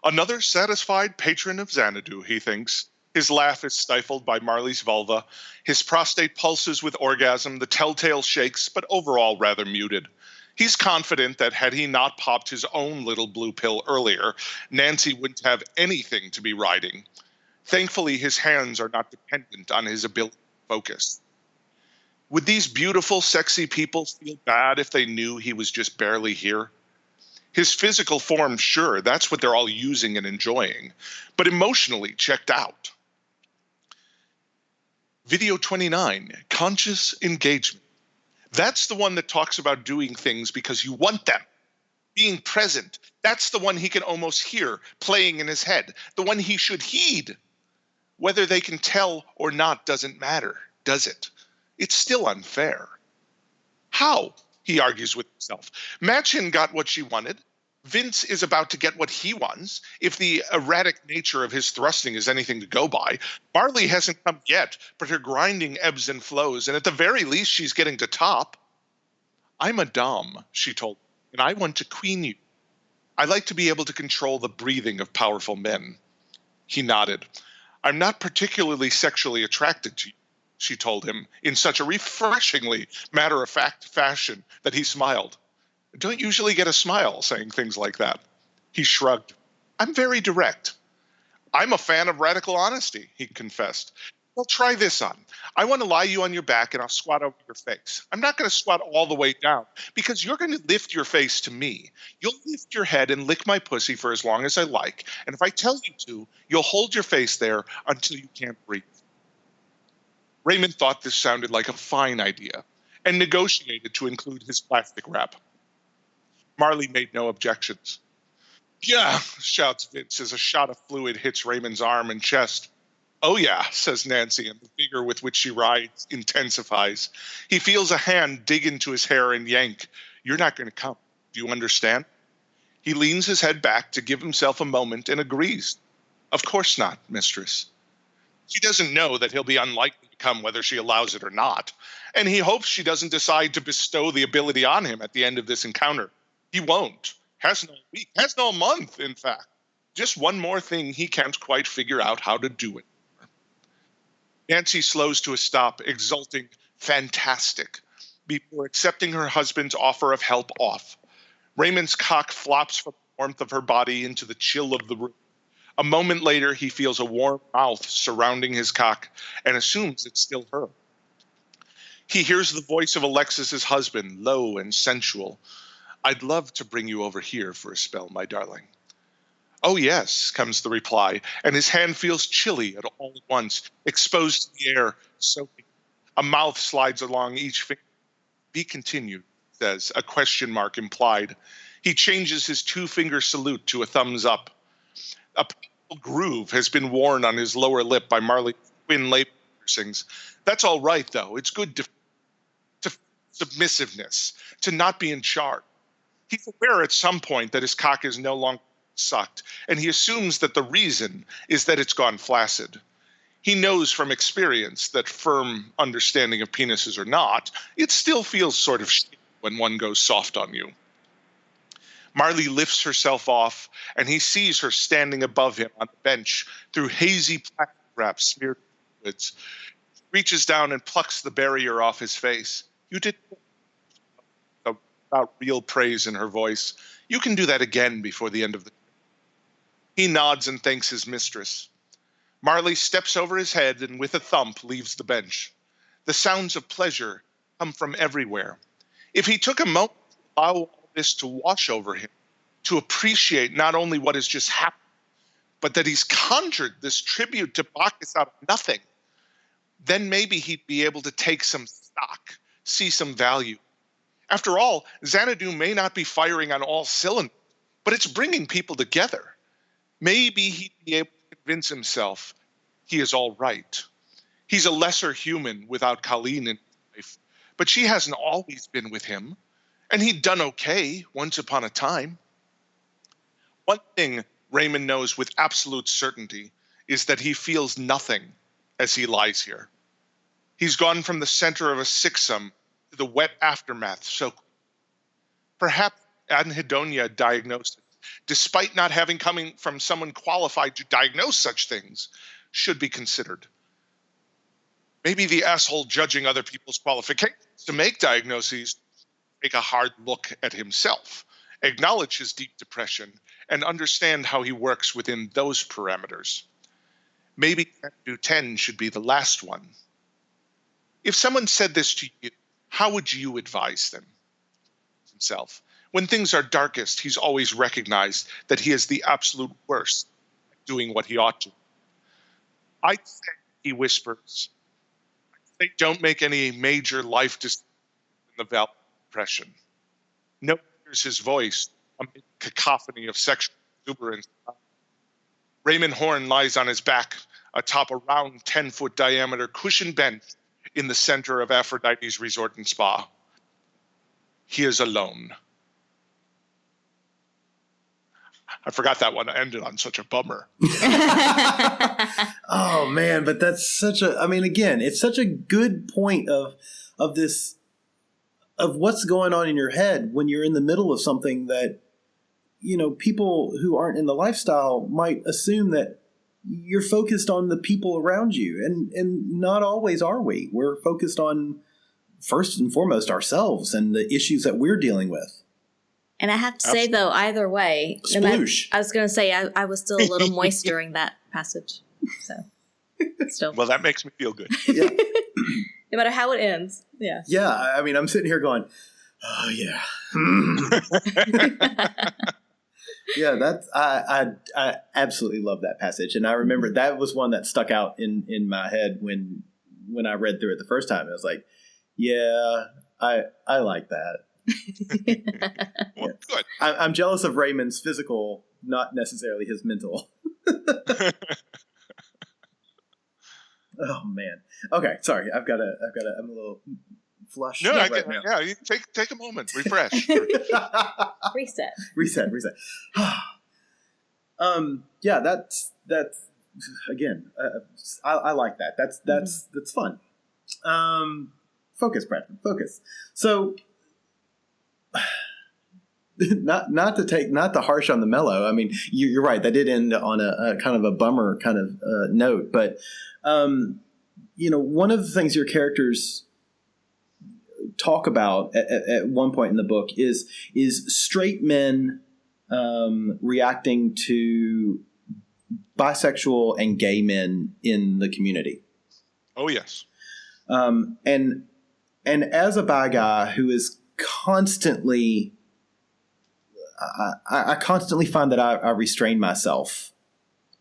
Another satisfied patron of Xanadu, he thinks. His laugh is stifled by Marley's vulva. His prostate pulses with orgasm, the telltale shakes, but overall rather muted. He's confident that had he not popped his own little blue pill earlier, Nancy wouldn't have anything to be riding. Thankfully, his hands are not dependent on his ability to focus. Would these beautiful, sexy people feel bad if they knew he was just barely here? His physical form, sure, that's what they're all using and enjoying, but emotionally checked out. Video 29, conscious engagement. That's the one that talks about doing things because you want them. Being present. That's the one he can almost hear playing in his head. The one he should heed. Whether they can tell or not doesn't matter, does it? It's still unfair. How? He argues with himself. Machen got what she wanted. Vince is about to get what he wants, if the erratic nature of his thrusting is anything to go by. Marley hasn't come yet, but her grinding ebbs and flows, and at the very least she's getting to top. "I'm a dom," she told him, "and I want to queen you. I like to be able to control the breathing of powerful men." He nodded. "I'm not particularly sexually attracted to you," she told him in such a refreshingly matter-of-fact fashion that he smiled. "I don't usually get a smile saying things like that." He shrugged. "I'm very direct." "I'm a fan of radical honesty," he confessed. "Well, try this on. I want to lie you on your back and I'll squat over your face. I'm not going to squat all the way down because you're going to lift your face to me. You'll lift your head and lick my pussy for as long as I like. And if I tell you to, you'll hold your face there until you can't breathe." Raymond thought this sounded like a fine idea and negotiated to include his plastic wrap. Marley made no objections. "Yeah," shouts Vince as a shot of fluid hits Raymond's arm and chest. "Oh yeah," says Nancy, and the vigor with which she rides intensifies. He feels a hand dig into his hair and yank. "You're not going to come. Do you understand?" He leans his head back to give himself a moment and agrees. "Of course not, mistress." She doesn't know that he'll be unlikely to come whether she allows it or not, and he hopes she doesn't decide to bestow the ability on him at the end of this encounter. He won't. Has no week, has no month, in fact. Just one more thing he can't quite figure out how to do it. Nancy slows to a stop, exulting, fantastic, before accepting her husband's offer of help off. Raymond's cock flops from the warmth of her body into the chill of the room. A moment later, he feels a warm mouth surrounding his cock and assumes it's still her. He hears the voice of Alexis's husband, low and sensual. "I'd love to bring you over here for a spell, my darling." "Oh, yes," comes the reply, and his hand feels chilly at all at once, exposed to the air, soaking. A mouth slides along each finger. "Be continued," says, a question mark implied. He changes his 2-finger salute to a thumbs up. A painful groove has been worn on his lower lip by Marley's twin label piercings. That's all right, though. It's good to submissiveness, to not be in charge. He's aware at some point that his cock is no longer sucked, and he assumes that the reason is that it's gone flaccid. He knows from experience that firm understanding of penises or not, it still feels sort of shitty when one goes soft on you. Marley lifts herself off, and he sees her standing above him on the bench through hazy plastic wrap smeared with fluids. She reaches down and plucks the barrier off his face. "You did," without real praise in her voice. "You can do that again before the end of the day." He nods and thanks his mistress. Marley steps over his head and with a thump leaves the bench. The sounds of pleasure come from everywhere. If he took a moment to allow all this to wash over him, to appreciate not only what has just happened, but that he's conjured this tribute to Bacchus out of nothing, then maybe he'd be able to take some stock, see some value. After all, Xanadu may not be firing on all cylinders, but it's bringing people together. Maybe he'd be able to convince himself he is all right. He's a lesser human without Colleen in his life, but she hasn't always been with him, and he'd done okay once upon a time. One thing Raymond knows with absolute certainty is that he feels nothing as he lies here. He's gone from the center of a sicksum to the wet aftermath so perhaps anhedonia diagnosis, despite not having coming from someone qualified to diagnose such things, should be considered. Maybe the asshole judging other people's qualifications to make diagnoses take a hard look at himself, acknowledge his deep depression, and understand how he works within those parameters. Maybe Xanadu 10 should be the last one. If someone said this to you, how would you advise them? Himself. When things are darkest, he's always recognized that he is the absolute worst at doing what he ought to. I say, he whispers, I say don't make any major life decisions in the valley of depression. No one hears his voice amid cacophony of sexual exuberance. Raymond Horn lies on his back atop a round 10-foot diameter cushioned bench in the center of Aphrodite's resort and spa. He is alone. I forgot that one ended on such a bummer. Oh man, but that's such a, I mean, again, it's such a good point of this, of what's going on in your head when you're in the middle of something that, you know, people who aren't in the lifestyle might assume that you're focused on the people around you. And not always are we. We're focused on, first and foremost, ourselves and the issues that we're dealing with. And I have to say, though, either way, Sploosh. I was going to say I was still a little moist during that passage. So, still. Well, that makes me feel good. Yeah. No matter how it ends. Yeah. Yeah. I mean, I'm sitting here going, oh, yeah. Yeah, that's I absolutely love that passage. And I remember that was one that stuck out in my head when I read through it the first time. I was like, yeah, I like that. Well, good. I'm jealous of Raymond's physical, not necessarily his mental. Oh man. Okay, sorry. I'm a little flush. No, right now. yeah. You take a moment, refresh. Reset. Yeah, that's again. I like that. That's fun. Focus, Brad. Focus. So, not to harsh on the mellow. I mean, you're right. That did end on a kind of a bummer kind of note. But you know, one of the things your characters talk about at one point in the book is straight men reacting to bisexual and gay men in the community. Oh yes. And as a bi guy who is constantly, I constantly find that I restrain myself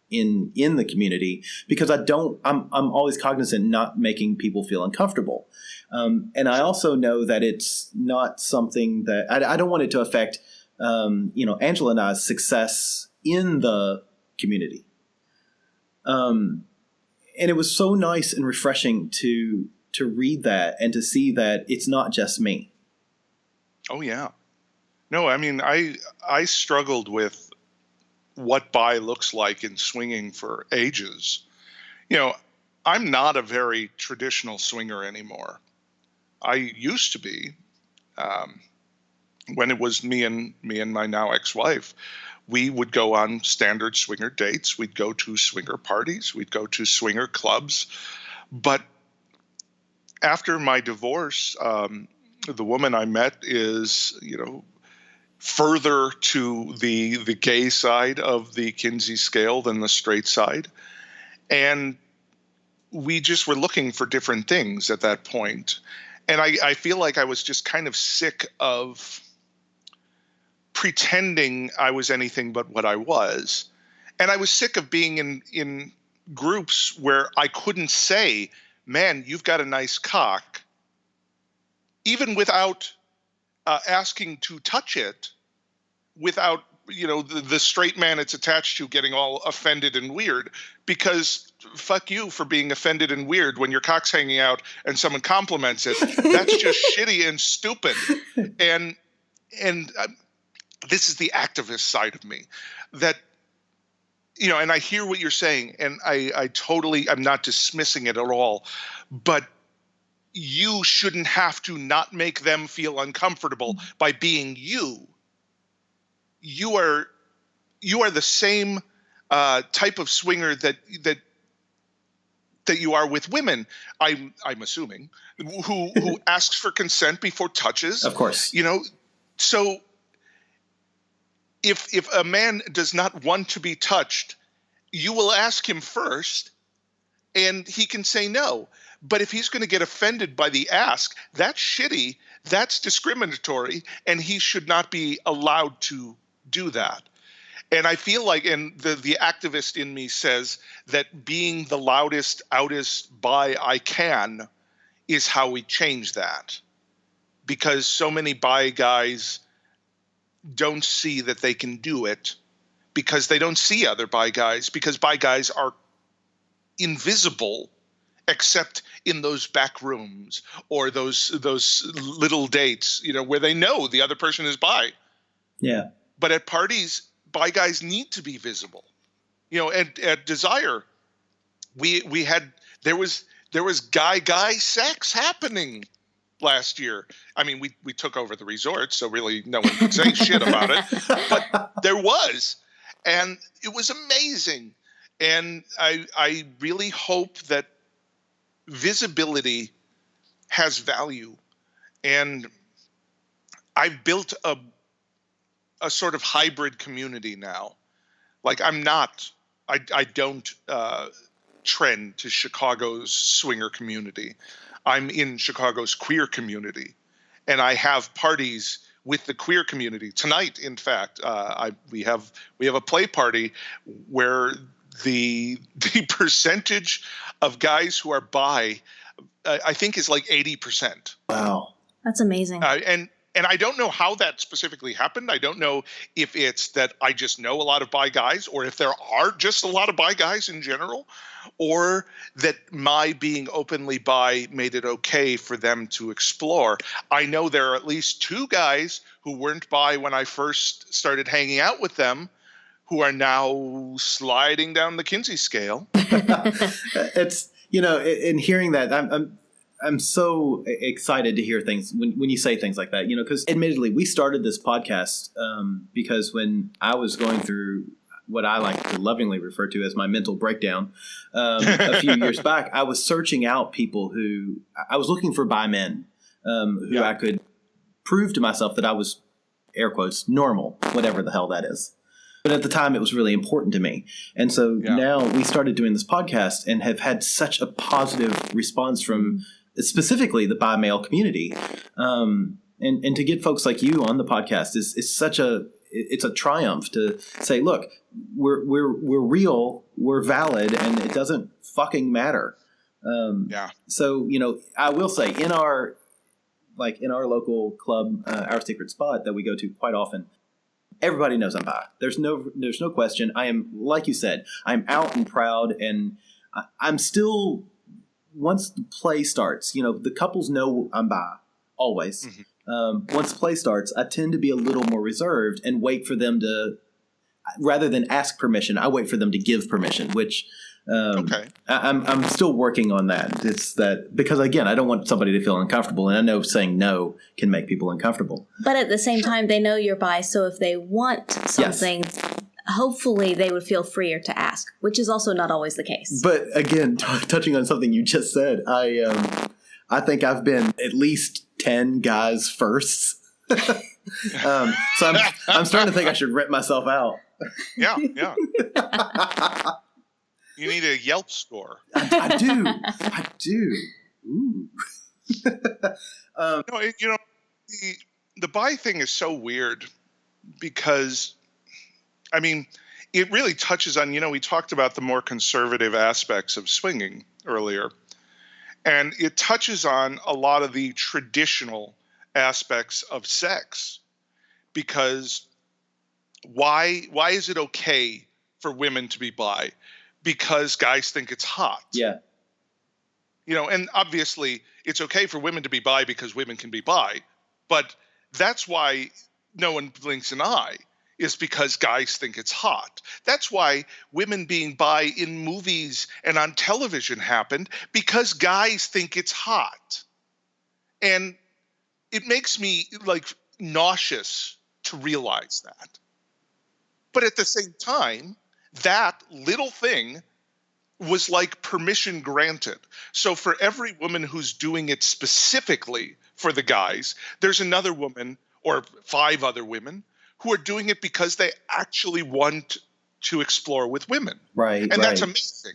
in the community because I'm always cognizant not making people feel uncomfortable. And I also know that it's not something that I don't want it to affect, Angela and I's success in the community. And it was so nice and refreshing to read that and to see that it's not just me. Oh yeah. No, I mean, I struggled with what bi looks like in swinging for ages. You know, I'm not a very traditional swinger anymore. I used to be. When it was me and my now ex-wife, we would go on standard swinger dates. We'd go to swinger parties. We'd go to swinger clubs. But after my divorce, the woman I met is, further to the gay side of the Kinsey scale than the straight side. And we just were looking for different things at that point. And I feel like I was just kind of sick of pretending I was anything but what I was. And I was sick of being in groups where I couldn't say, man, you've got a nice cock, even without asking to touch it, without, the straight man it's attached to getting all offended and weird, because fuck you for being offended and weird when your cock's hanging out and someone compliments it. That's just shitty and stupid. And this is the activist side of me that, and I hear what you're saying, and I'm not dismissing it at all, but you shouldn't have to not make them feel uncomfortable by being you. You are the same type of swinger that you are with women. I'm assuming who asks for consent before touches. Of course, So if a man does not want to be touched, you will ask him first, and he can say no. But if he's going to get offended by the ask, that's shitty, that's discriminatory, and he should not be allowed to do that. And I feel like, and the activist in me says that being the loudest, outest bi I can is how we change that. Because so many bi guys don't see that they can do it, because they don't see other bi guys, because bi guys are invisible except in those back rooms or those little dates, where they know the other person is bi. Yeah. But at parties, bi guys need to be visible. At Desire, there was guy sex happening last year. I mean, we took over the resort, so really no one could say shit about it. But there was, and it was amazing. And I really hope that visibility has value. And I've built a sort of hybrid community now. Like I don't trend to Chicago's swinger community. I'm in Chicago's queer community, and I have parties with the queer community. Tonight, in fact, we have a play party where the percentage of guys who are bi, I think, is like 80%. Wow, that's amazing. And I don't know how that specifically happened. I don't know if it's that I just know a lot of bi guys, or if there are just a lot of bi guys in general, or that my being openly bi made it okay for them to explore. I know there are at least 2 guys who weren't bi when I first started hanging out with them, who are now sliding down the Kinsey scale. It's, in hearing that, I'm so excited to hear things when you say things like that, because admittedly, we started this podcast because when I was going through what I like to lovingly refer to as my mental breakdown a few years back, I was searching out people I was looking for bi men who I could prove to myself that I was, air quotes, normal, whatever the hell that is. But at the time, it was really important to me. And so now we started doing this podcast and have had such a positive response from specifically the bi male community. And to get folks like you on the podcast is such it's a triumph to say, look, we're real, we're valid, and it doesn't fucking matter. So, I will say in our local club, Our Secret Spot that we go to quite often, everybody knows I'm bi. There's no question. I am, like you said, I'm out and proud, and I'm still, once the play starts, the couples know I'm bi, always. Mm-hmm. Once play starts, I tend to be a little more reserved and wait for them to, rather than ask permission, I wait for them to give permission, which I'm still working on that. It's that, because again, I don't want somebody to feel uncomfortable, and I know saying no can make people uncomfortable. But at the same time, they know you're bi, so if they want something, hopefully they would feel freer to ask, which is also not always the case. But again, touching on something you just said, I think I've been at least 10 guys firsts. So I'm starting to think I should rent myself out. Yeah. You need a Yelp score. I do. Ooh. The bi thing is so weird because, I mean, it really touches on, we talked about the more conservative aspects of swinging earlier, and it touches on a lot of the traditional aspects of sex, because why is it okay for women to be bi? Because guys think it's hot. Yeah. And obviously it's okay for women to be bi because women can be bi, but that's why no one blinks an eye, is because guys think it's hot. That's why women being bi in movies and on television happened, because guys think it's hot. And it makes me nauseous to realize that. But at the same time, that little thing was like permission granted. So for every woman who's doing it specifically for the guys, there's another woman or 5 other women who are doing it because they actually want to explore with women. Right. And that's amazing,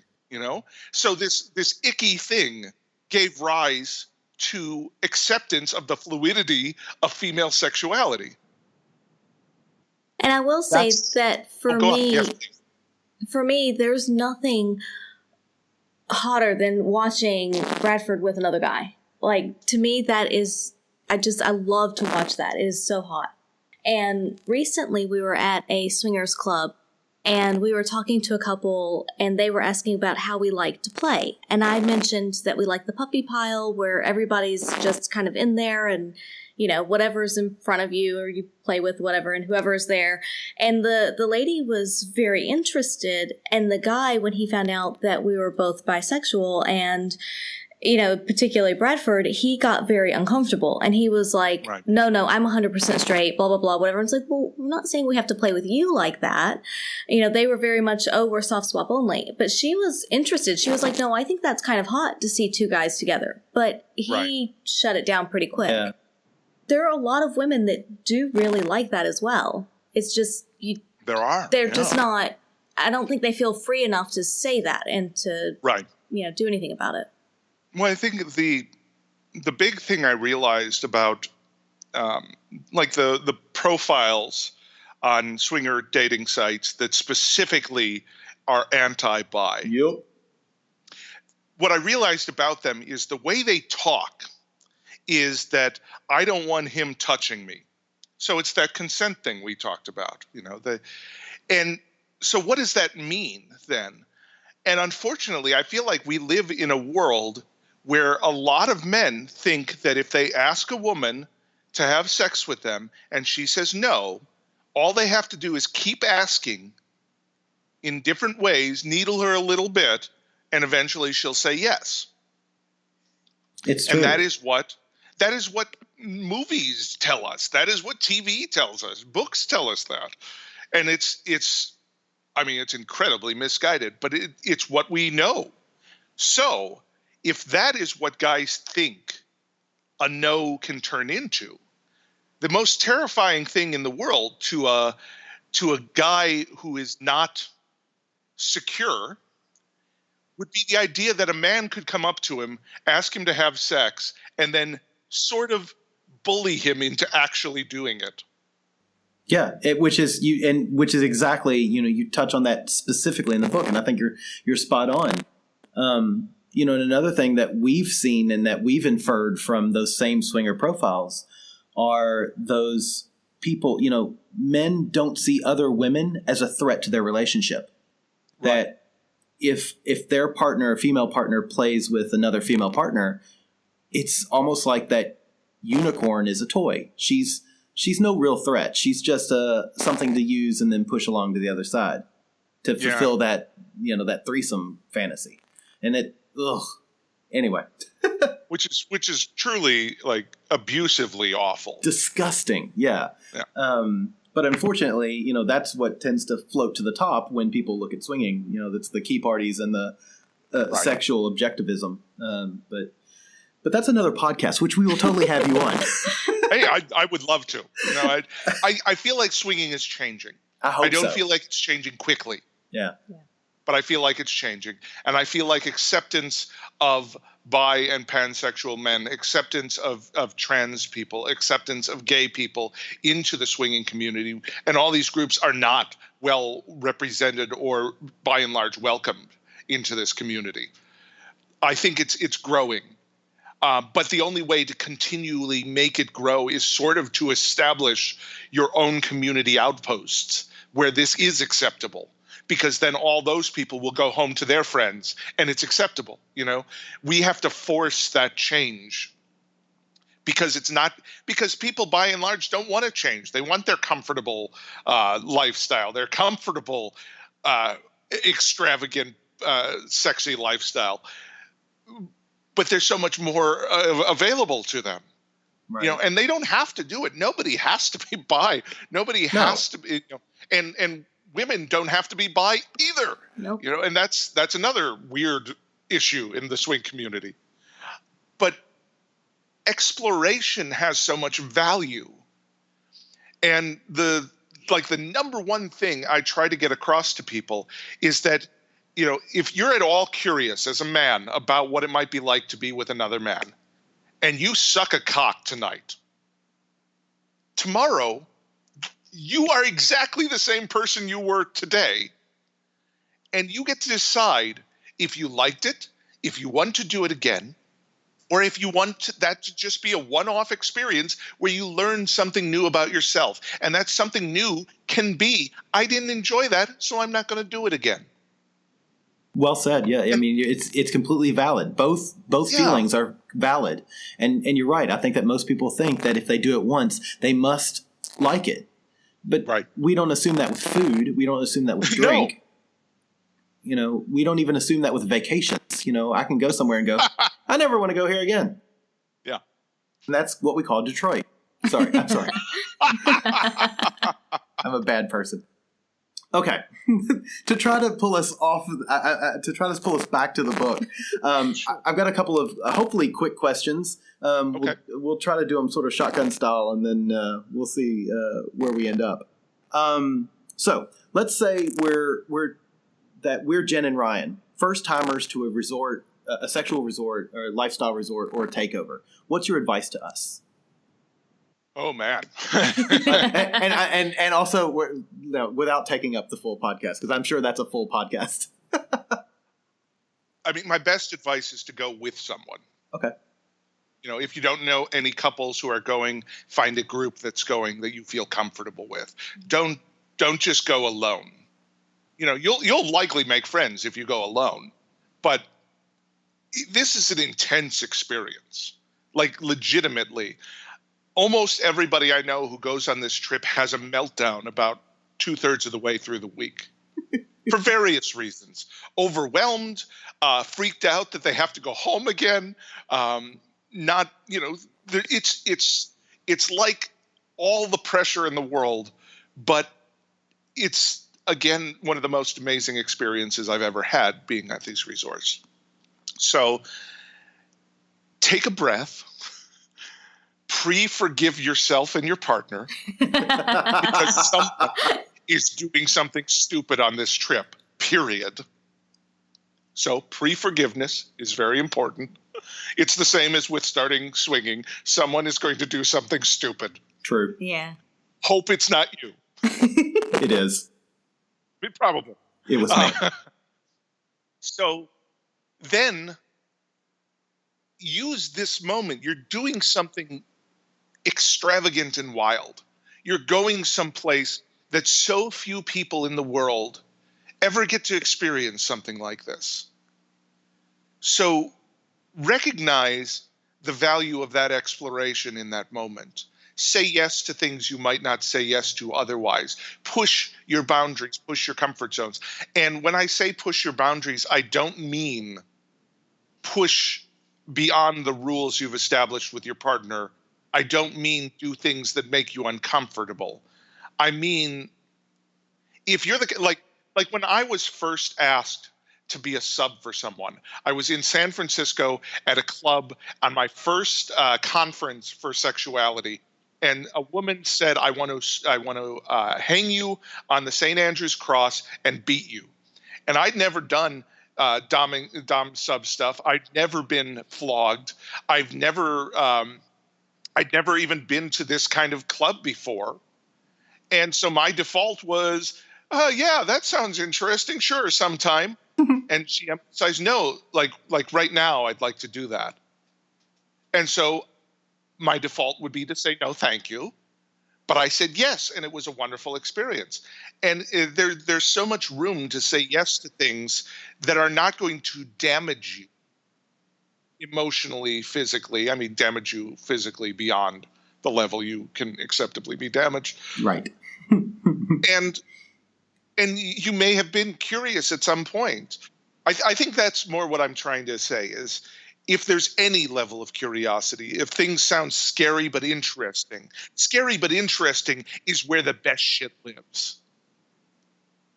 So this icky thing gave rise to acceptance of the fluidity of female sexuality. And I will say that for me, there's nothing hotter than watching Bradford with another guy. Like, to me, that is, I love to watch that. It is so hot. And recently we were at a swingers club and we were talking to a couple and they were asking about how we like to play. And I mentioned that we like the puppy pile where everybody's just kind of in there and, whatever's in front of you or you play with whatever and whoever's there. And the lady was very interested. And the guy, when he found out that we were both bisexual and, particularly Bradford, he got very uncomfortable. And he was like, right. No, I'm 100% straight, blah, blah, blah, whatever. And it's like, well, I'm not saying we have to play with you like that. They were very much, we're soft swap only. But she was interested. She was like, no, I think that's kind of hot to see 2 guys together. But he shut it down pretty quick. Yeah. There are a lot of women that do really like that as well. It's just, they're just not, I don't think they feel free enough to say that and to, do anything about it. Well, I think the big thing I realized about the profiles on swinger dating sites that specifically are anti-bi. Yep. What I realized about them is the way they talk is that I don't want him touching me. So it's that consent thing we talked about, and so what does that mean then? And unfortunately, I feel like we live in a world where a lot of men think that if they ask a woman to have sex with them and she says no, all they have to do is keep asking in different ways, needle her a little bit, and eventually she'll say yes. It's true. And that is what movies tell us. That is what TV tells us. Books tell us that. And it's incredibly misguided, but it's what we know. So if that is what guys think a no can turn into, the most terrifying thing in the world to a guy who is not secure would be the idea that a man could come up to him, ask him to have sex, and then sort of bully him into actually doing it. Yeah, which is exactly, you touch on that specifically in the book, and I think you're spot on. And another thing that we've seen and that we've inferred from those same swinger profiles are those people, men don't see other women as a threat to their relationship. Right. That if their partner, a female partner, plays with another female partner, it's almost like that unicorn is a toy. She's no real threat. She's just something to use and then push along to the other side to fulfill that threesome fantasy. And anyway. Which is truly abusively awful. Disgusting. Yeah. But unfortunately, that's what tends to float to the top when people look at swinging. That's the key parties and the sexual objectivism. But that's another podcast, which we will totally have you on. Hey, I would love to. I feel like swinging is changing. I hope I don't so. feel like it's changing quickly. Yeah. but I feel like it's changing. And I feel like acceptance of bi and pansexual men, acceptance of trans people, acceptance of gay people into the swinging community, and all these groups are not well represented or by and large welcomed into this community. I think it's growing. But the only way to continually make it grow is sort of to establish your own community outposts where this is acceptable, because then all those people will go home to their friends and it's acceptable. We have to force that change, because because people by and large don't want to change. They want their comfortable lifestyle, their comfortable, extravagant, sexy lifestyle. But there's so much more available to them, right. And they don't have to do it. Nobody has to be bi. Nobody has to be, and women don't have to be bi either. Nope. And that's another weird issue in the swing community. But exploration has so much value. And the number one thing I try to get across to people is that, if you're at all curious as a man about what it might be like to be with another man, and you suck a cock tonight, tomorrow you are exactly the same person you were today. And you get to decide if you liked it, if you want to do it again, or if you want that to just be a one-off experience where you learn something new about yourself. And that something new can be, I didn't enjoy that, so I'm not going to do it again. Well said. Yeah, I mean, it's completely valid. Both feelings are valid, and you're right. I think that most people think that if they do it once, they must like it. But we don't assume that with food. We don't assume that with drink. No. We don't even assume that with vacations. I can go somewhere and go, I never want to go here again. Yeah, and that's what we call Detroit. I'm sorry. I'm a bad person. Okay, to try to pull us off, to pull us back to the book, I've got a couple of hopefully quick questions. Okay. We'll try to do them sort of shotgun style, and then we'll see where we end up. So let's say we're Jen and Ryan, first timers to a resort, a sexual resort or a lifestyle resort or a takeover. What's your advice to us? Oh man! and also, without taking up the full podcast, because I'm sure that's a full podcast. I mean, my best advice is to go with someone. Okay. If you don't know any couples who are going, find a group that's going that you feel comfortable with. Don't just go alone. You'll likely make friends if you go alone, but this is an intense experience. Like, legitimately. Almost everybody I know who goes on this trip has a meltdown about 2/3 of the way through the week for various reasons. Overwhelmed, freaked out that they have to go home again. It's like all the pressure in the world, but it's, again, one of the most amazing experiences I've ever had being at these resorts. So take a breath. Pre-forgive yourself and your partner because someone is doing something stupid on this trip, period. So pre-forgiveness is very important. It's the same as with starting swinging. Someone is going to do something stupid. True. Yeah. Hope it's not you. It is. Probably. It was me. So then use this moment. You're doing something extravagant and wild. You're going someplace that so few people in the world ever get to experience something like this. So recognize the value of that exploration in that moment. Say yes to things you might not say yes to otherwise. Push your boundaries, push your comfort zones. And when I say push your boundaries, I don't mean push beyond the rules you've established with your partner. I don't mean do things that make you uncomfortable. I mean, if you're like when I was first asked to be a sub for someone, I was in San Francisco at a club on my first conference for sexuality, and a woman said, "I want to hang you on the St. Andrew's cross and beat you." And I'd never done dom sub stuff. I'd never been flogged. I'd never even been to this kind of club before. And so my default was, yeah, that sounds interesting. Sure, sometime. And she emphasized, no, like right now, I'd like to do that. And so my default would be to say, no, thank you. But I said yes, and it was a wonderful experience. And there's so much room to say yes to things that are not going to damage you emotionally, physically. I mean, damage you physically beyond the level you can acceptably be damaged. Right. And you may have been curious at some point. I think that's more what I'm trying to say is, if there's any level of curiosity, if things sound scary but interesting is where the best shit lives.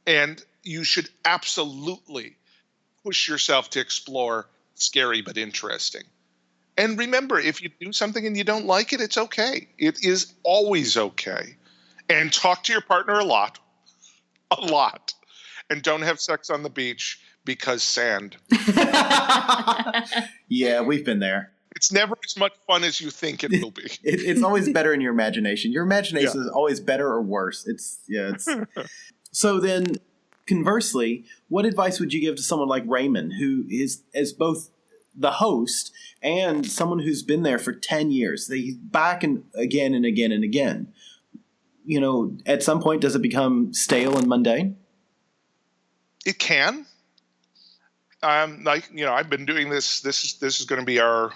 And you should absolutely push yourself to explore scary but interesting. And remember, if you do something and you don't like it, it's okay. It is always okay. And talk to your partner a lot. And don't have sex on the beach because sand. Yeah, we've been there. It's never as much fun as you think it will be. It's always better in your imagination. Your imagination is always better or worse. It's So then, conversely, what advice would you give to someone like Raymond, who is both the host and someone who's been there for 10 years? He's back and again and again and again. You know, at some point, does it become stale and mundane? It can. I've been doing this. This is going to be our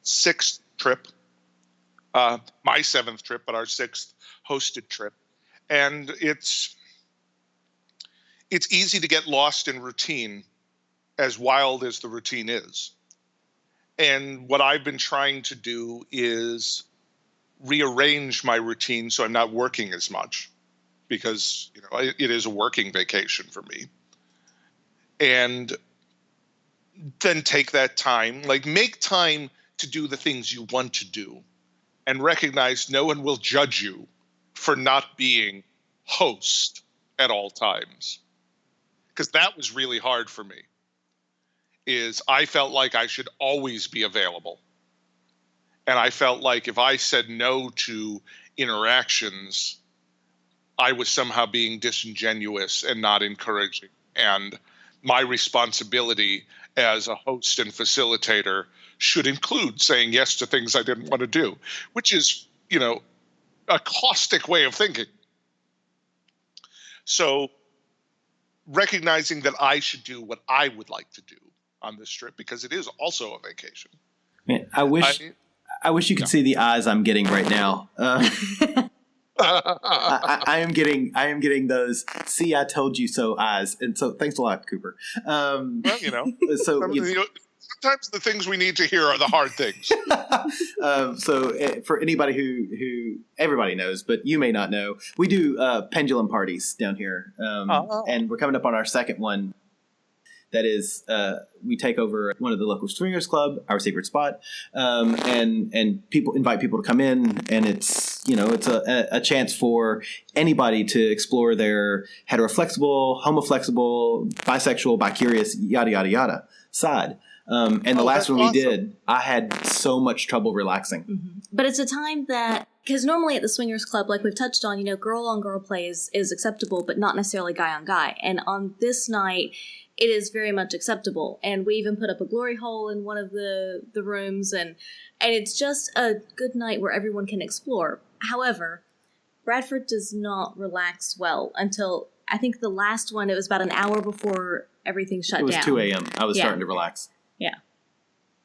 6th trip, my 7th trip, but our 6th hosted trip, and it's easy to get lost in routine, as wild as the routine is. And what I've been trying to do is rearrange my routine so I'm not working as much, because it is a working vacation for me. And then take that time, make time to do the things you want to do, and recognize no one will judge you for not being host at all times. Because that was really hard for me, is I felt like I should always be available. And I felt like if I said no to interactions, I was somehow being disingenuous and not encouraging. And my responsibility as a host and facilitator should include saying yes to things I didn't want to do, which is, a caustic way of thinking. So recognizing that I should do what I would like to do on this trip, because it is also a vacation. Man, I wish you could see the eyes I'm getting right now. I am getting those "see, I told you so" eyes, and so thanks a lot, Cooper. Sometimes the things we need to hear are the hard things. So for anybody who everybody knows, but you may not know, we do pendulum parties down here, and we're coming up on our 2nd one. That is, we take over one of the local swingers club, our secret spot, and people invite people to come in, and it's a chance for anybody to explore their heteroflexible, homoflexible, bisexual, bicurious, yada yada yada side. And the last one we did, I had so much trouble relaxing. Mm-hmm. But it's a time that, because normally at the swingers club, like we've touched on, girl on girl play is acceptable, but not necessarily guy on guy. And on this night, it is very much acceptable. And we even put up a glory hole in one of the rooms, and it's just a good night where everyone can explore. However, Bradford does not relax well until, I think the last one, it was about an hour before everything shut down. It was 2 a.m. I was starting to relax. Yeah.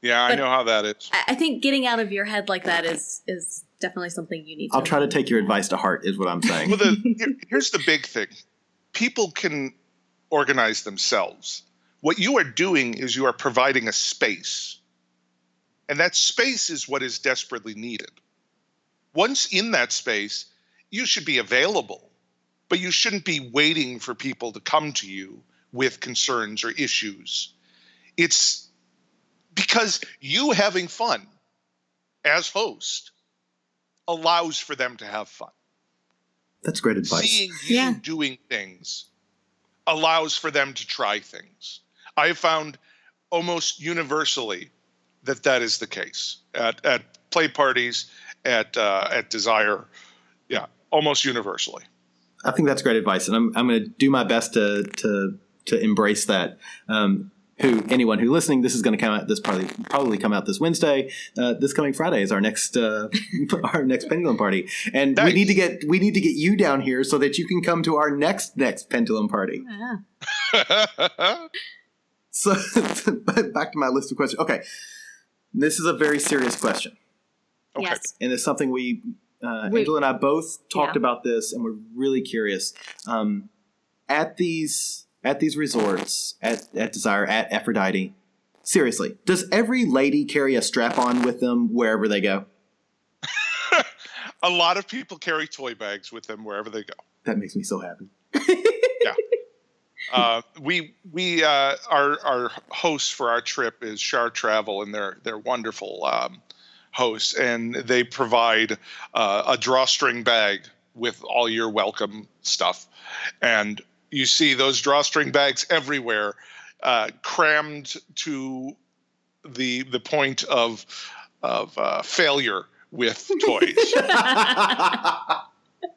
Yeah, I know how that is. I think getting out of your head like that is definitely something you need to. I'll try to take your advice to heart, is what I'm saying. Well, here's the big thing. People can organize themselves. What you are doing is you are providing a space. And that space is what is desperately needed. Once in that space, you should be available, but you shouldn't be waiting for people to come to you with concerns or issues. It's because you having fun as host allows for them to have fun. That's great advice. Seeing you doing things allows for them to try things. I have found almost universally that is the case at play parties, at Desire. Yeah, almost universally. I think that's great advice, and I'm going to do my best to embrace that. Anyone who's listening, this is going to come out. This probably come out this Wednesday. This coming Friday is our next our next pendulum party, and nice. we need to get you down here so that you can come to our next pendulum party. Yeah. So back to my list of questions. Okay, this is a very serious question. Okay, yes. And it's something Angela and I both talked about this, and we're really curious. At these resorts, at Desire, at Aphrodite, seriously, does every lady carry a strap-on with them wherever they go? A lot of people carry toy bags with them wherever they go. That makes me so happy. Yeah. Our host for our trip is Char Travel, and they're wonderful hosts, and they provide a drawstring bag with all your welcome stuff, and you see those drawstring bags everywhere, crammed to the point of failure with toys.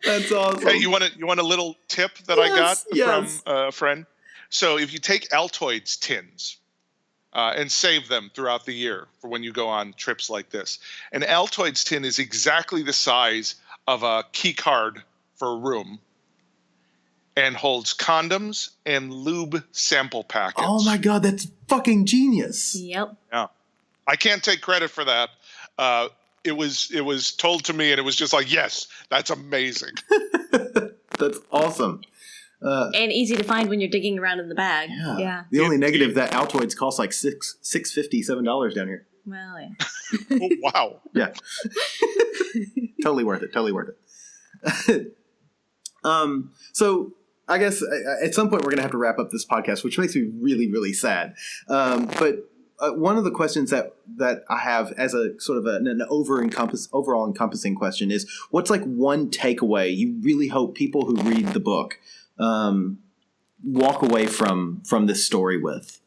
That's awesome. Hey, you want a little tip that I got from a friend? So if you take Altoids tins and save them throughout the year for when you go on trips like this, an Altoids tin is exactly the size of a key card for a room, and holds condoms and lube sample packets. Oh my God, that's fucking genius. Yep. Yeah. I can't take credit for that. It was told to me, and it was just like, yes, that's amazing. That's awesome. And easy to find when you're digging around in the bag. Yeah. The only negative, that Altoids costs like $7 down here. Well, yeah. Oh, wow. Yeah. Totally worth it. So I guess at some point we're going to have to wrap up this podcast, which makes me really, really sad. But one of the questions that I have as a sort of an overall encompassing question is, what's like one takeaway you really hope people who read the book walk away from this story with?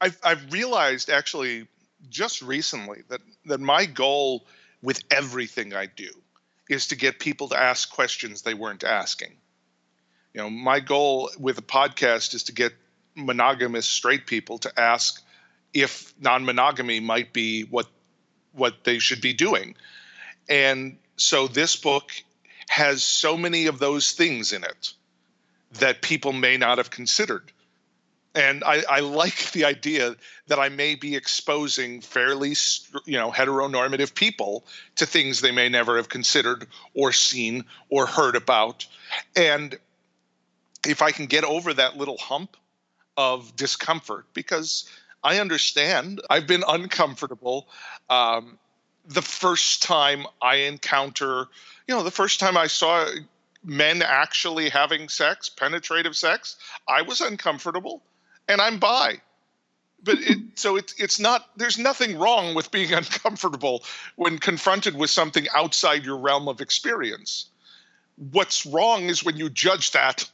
I've realized actually just recently that my goal with everything I do is to get people to ask questions they weren't asking. You know, my goal with a podcast is to get monogamous straight people to ask if non-monogamy might be what they should be doing. And so this book has so many of those things in it that people may not have considered. And I like the idea that I may be exposing fairly, heteronormative people to things they may never have considered or seen or heard about. And if I can get over that little hump of discomfort, because I understand I've been uncomfortable the first time I encounter, the first time I saw men actually having sex, penetrative sex, I was uncomfortable. And I'm bi. But it's not, there's nothing wrong with being uncomfortable when confronted with something outside your realm of experience. What's wrong is when you judge that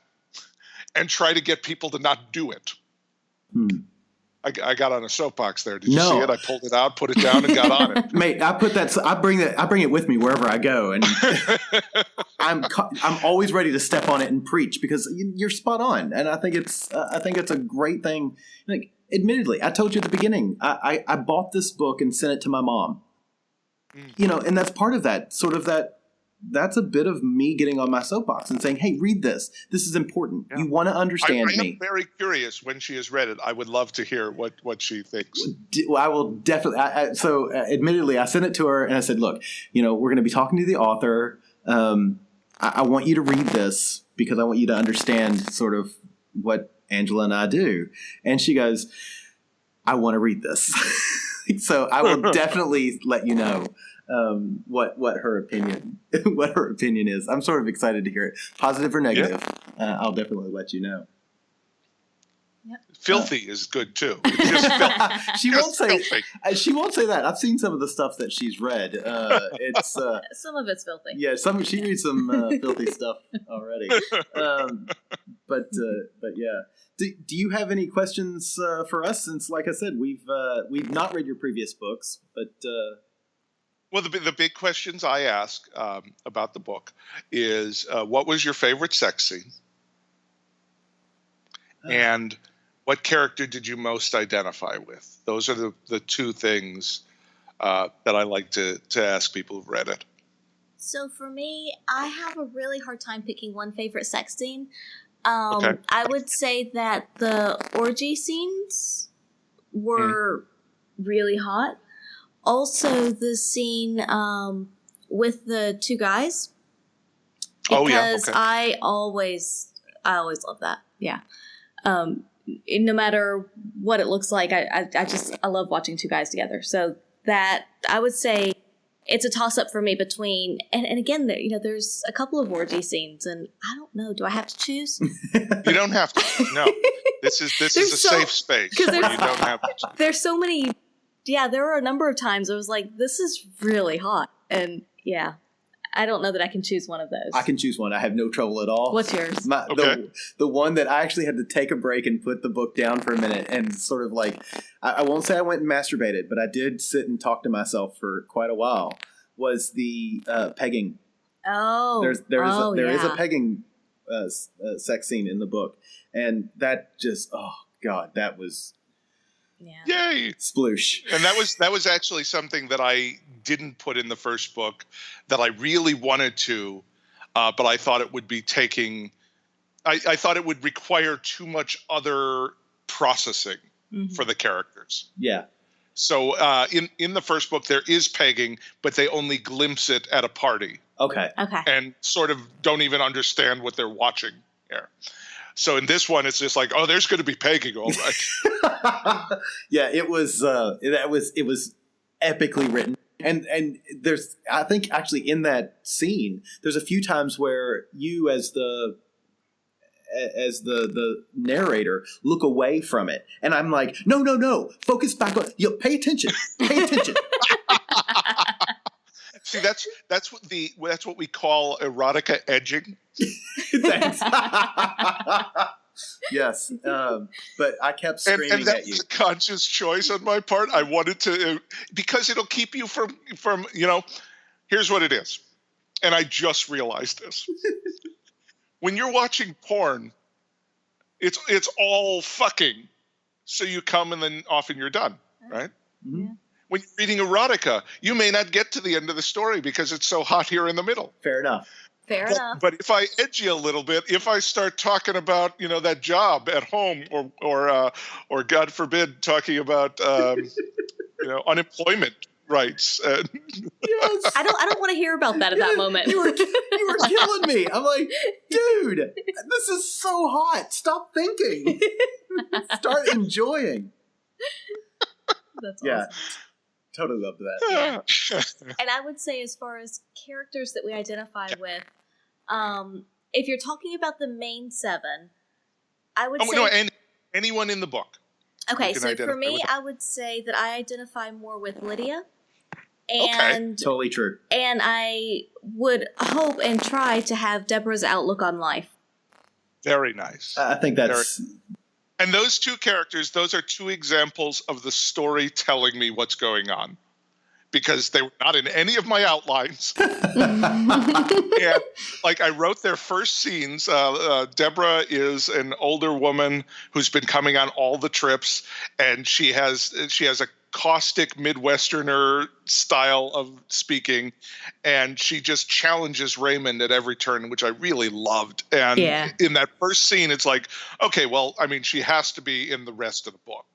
and try to get people to not do it. I got on a soapbox there. Did you see it? I pulled it out, put it down, and got on it. Mate, I bring it with me wherever I go, and I'm always ready to step on it and preach, because you're spot on, and I think it's a great thing. Like, admittedly, I told you at the beginning, I bought this book and sent it to my mom. And that's part of that sort of that. That's a bit of me getting on my soapbox and saying, hey, read this. This is important. Yeah. You want to understand me. I am very curious when she has read it. I would love to hear what she thinks. I will definitely. Admittedly, I sent it to her and I said, look, we're going to be talking to the author. I want you to read this because I want you to understand sort of what Angela and I do. And she goes, I want to read this. So I will definitely let you know what her opinion is. I'm sort of excited to hear it, positive or negative. Yeah. I'll definitely let you know. Yep. Filthy is good too. It's just filthy. She won't say that. I've seen some of the stuff that she's read. It's some of it's filthy. Yeah, she reads some filthy stuff already. But yeah. Do you have any questions for us? Since, like I said, we've not read your previous books, but well, the big questions I ask about the book is what was your favorite sex scene, and what character did you most identify with? Those are the two things that I like to ask people who've read it. So for me, I have a really hard time picking one favorite sex scene. Okay. I would say that the orgy scenes were really hot. Also, the scene with the two guys. Because I always love that. Yeah. No matter what it looks like, I love watching two guys together. So that, I would say, it's a toss-up for me between, and again, there's a couple of orgy scenes, and I don't know, do I have to choose? You don't have to. No, this is a safe space where you don't have to choose. There's so many. Yeah, there were a number of times I was like, this is really hot, and yeah, I don't know that I can choose one of those. I can choose one. I have no trouble at all. What's yours? The one that I actually had to take a break and put the book down for a minute and sort of like, I won't say I went and masturbated, but I did sit and talk to myself for quite a while, was the pegging. Oh. There is a pegging sex scene in the book. And that just, oh God, that was... Yeah. Yay! Sploosh. And that was actually something that I didn't put in the first book that I really wanted to, but I thought it would be I thought it would require too much other processing for the characters. Yeah. So in the first book there is pegging, but they only glimpse it at a party. Okay. And sort of don't even understand what they're watching here. So in this one, it's just like, oh, there's going to be pegging, all right. Yeah, it was epically written, and there's, I think, actually in that scene, there's a few times where you, as the narrator, look away from it, and I'm like, no, focus back on, pay attention. See, that's what we call erotica edging. Thanks. Yes, but I kept screaming and at you. That's a conscious choice on my part. I wanted to, because it'll keep you from here's what it is, and I just realized this. When you're watching porn, it's all fucking, so you come and then often you're done, right? Mm-hmm. Yeah. When you're reading erotica, you may not get to the end of the story because it's so hot here in the middle. Fair enough. But if I edge you a little bit, if I start talking about that job at home, or God forbid, talking about unemployment rights. Yes. I don't want to hear about that at that moment. You were killing me. I'm like, dude, this is so hot. Stop thinking. Start enjoying. That's awesome. Yeah. Totally loved that. And I would say, as far as characters that we identify with, if you're talking about the main seven, I would say... anyone in the book. Okay, so for me, I would say that I identify more with Lydia. And totally true. And I would hope and try to have Deborah's outlook on life. Very nice. I think that's... And those two characters, those are two examples of the story telling me what's going on, because they were not in any of my outlines. And I wrote their first scenes. Deborah is an older woman who's been coming on all the trips, and she has a caustic Midwesterner style of speaking, and she just challenges Raymond at every turn, which I really loved. And in that first scene, it's like, okay, well, I mean, she has to be in the rest of the book.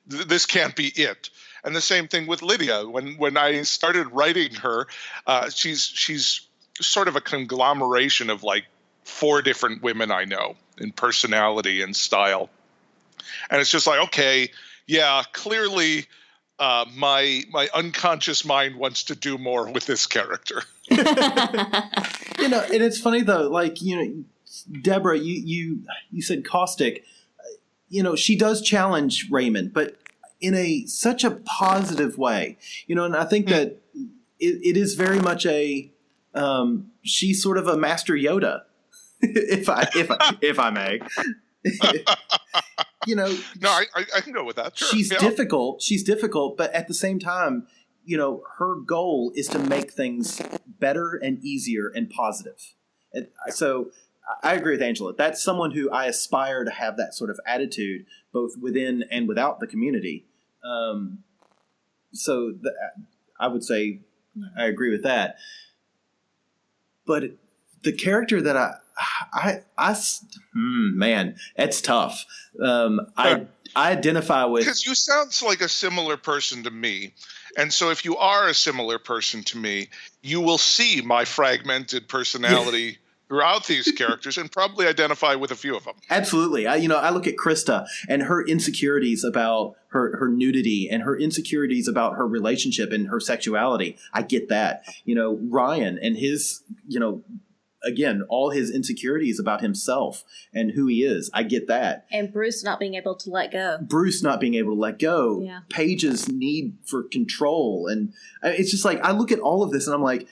This can't be it. And the same thing with Lydia. When I started writing her, she's sort of a conglomeration of like 4 different women I know in personality and style. And it's just like, okay, yeah, clearly my unconscious mind wants to do more with this character. And it's funny though, like, Deborah, you said caustic. she does challenge Raymond, but in such a positive way, and I think that it is very much she's sort of a Master Yoda, if I may. No, I can go with that. Sure. She's difficult, but at the same time, her goal is to make things better and easier and positive. And so I agree with Angela. That's someone who I aspire to have that sort of attitude, both within and without the community. I would say I agree with that. But the character that man, it's tough. I identify with, because you sound like a similar person to me, and so if you are a similar person to me, you will see my fragmented personality throughout these characters and probably identify with a few of them. Absolutely. I look at Krista and her insecurities about her nudity and her insecurities about her relationship and her sexuality. I get that. Ryan and his, again, all his insecurities about himself and who he is. I get that. And Bruce not being able to let go. Yeah. Paige's need for control. And it's just like, I look at all of this and I'm like,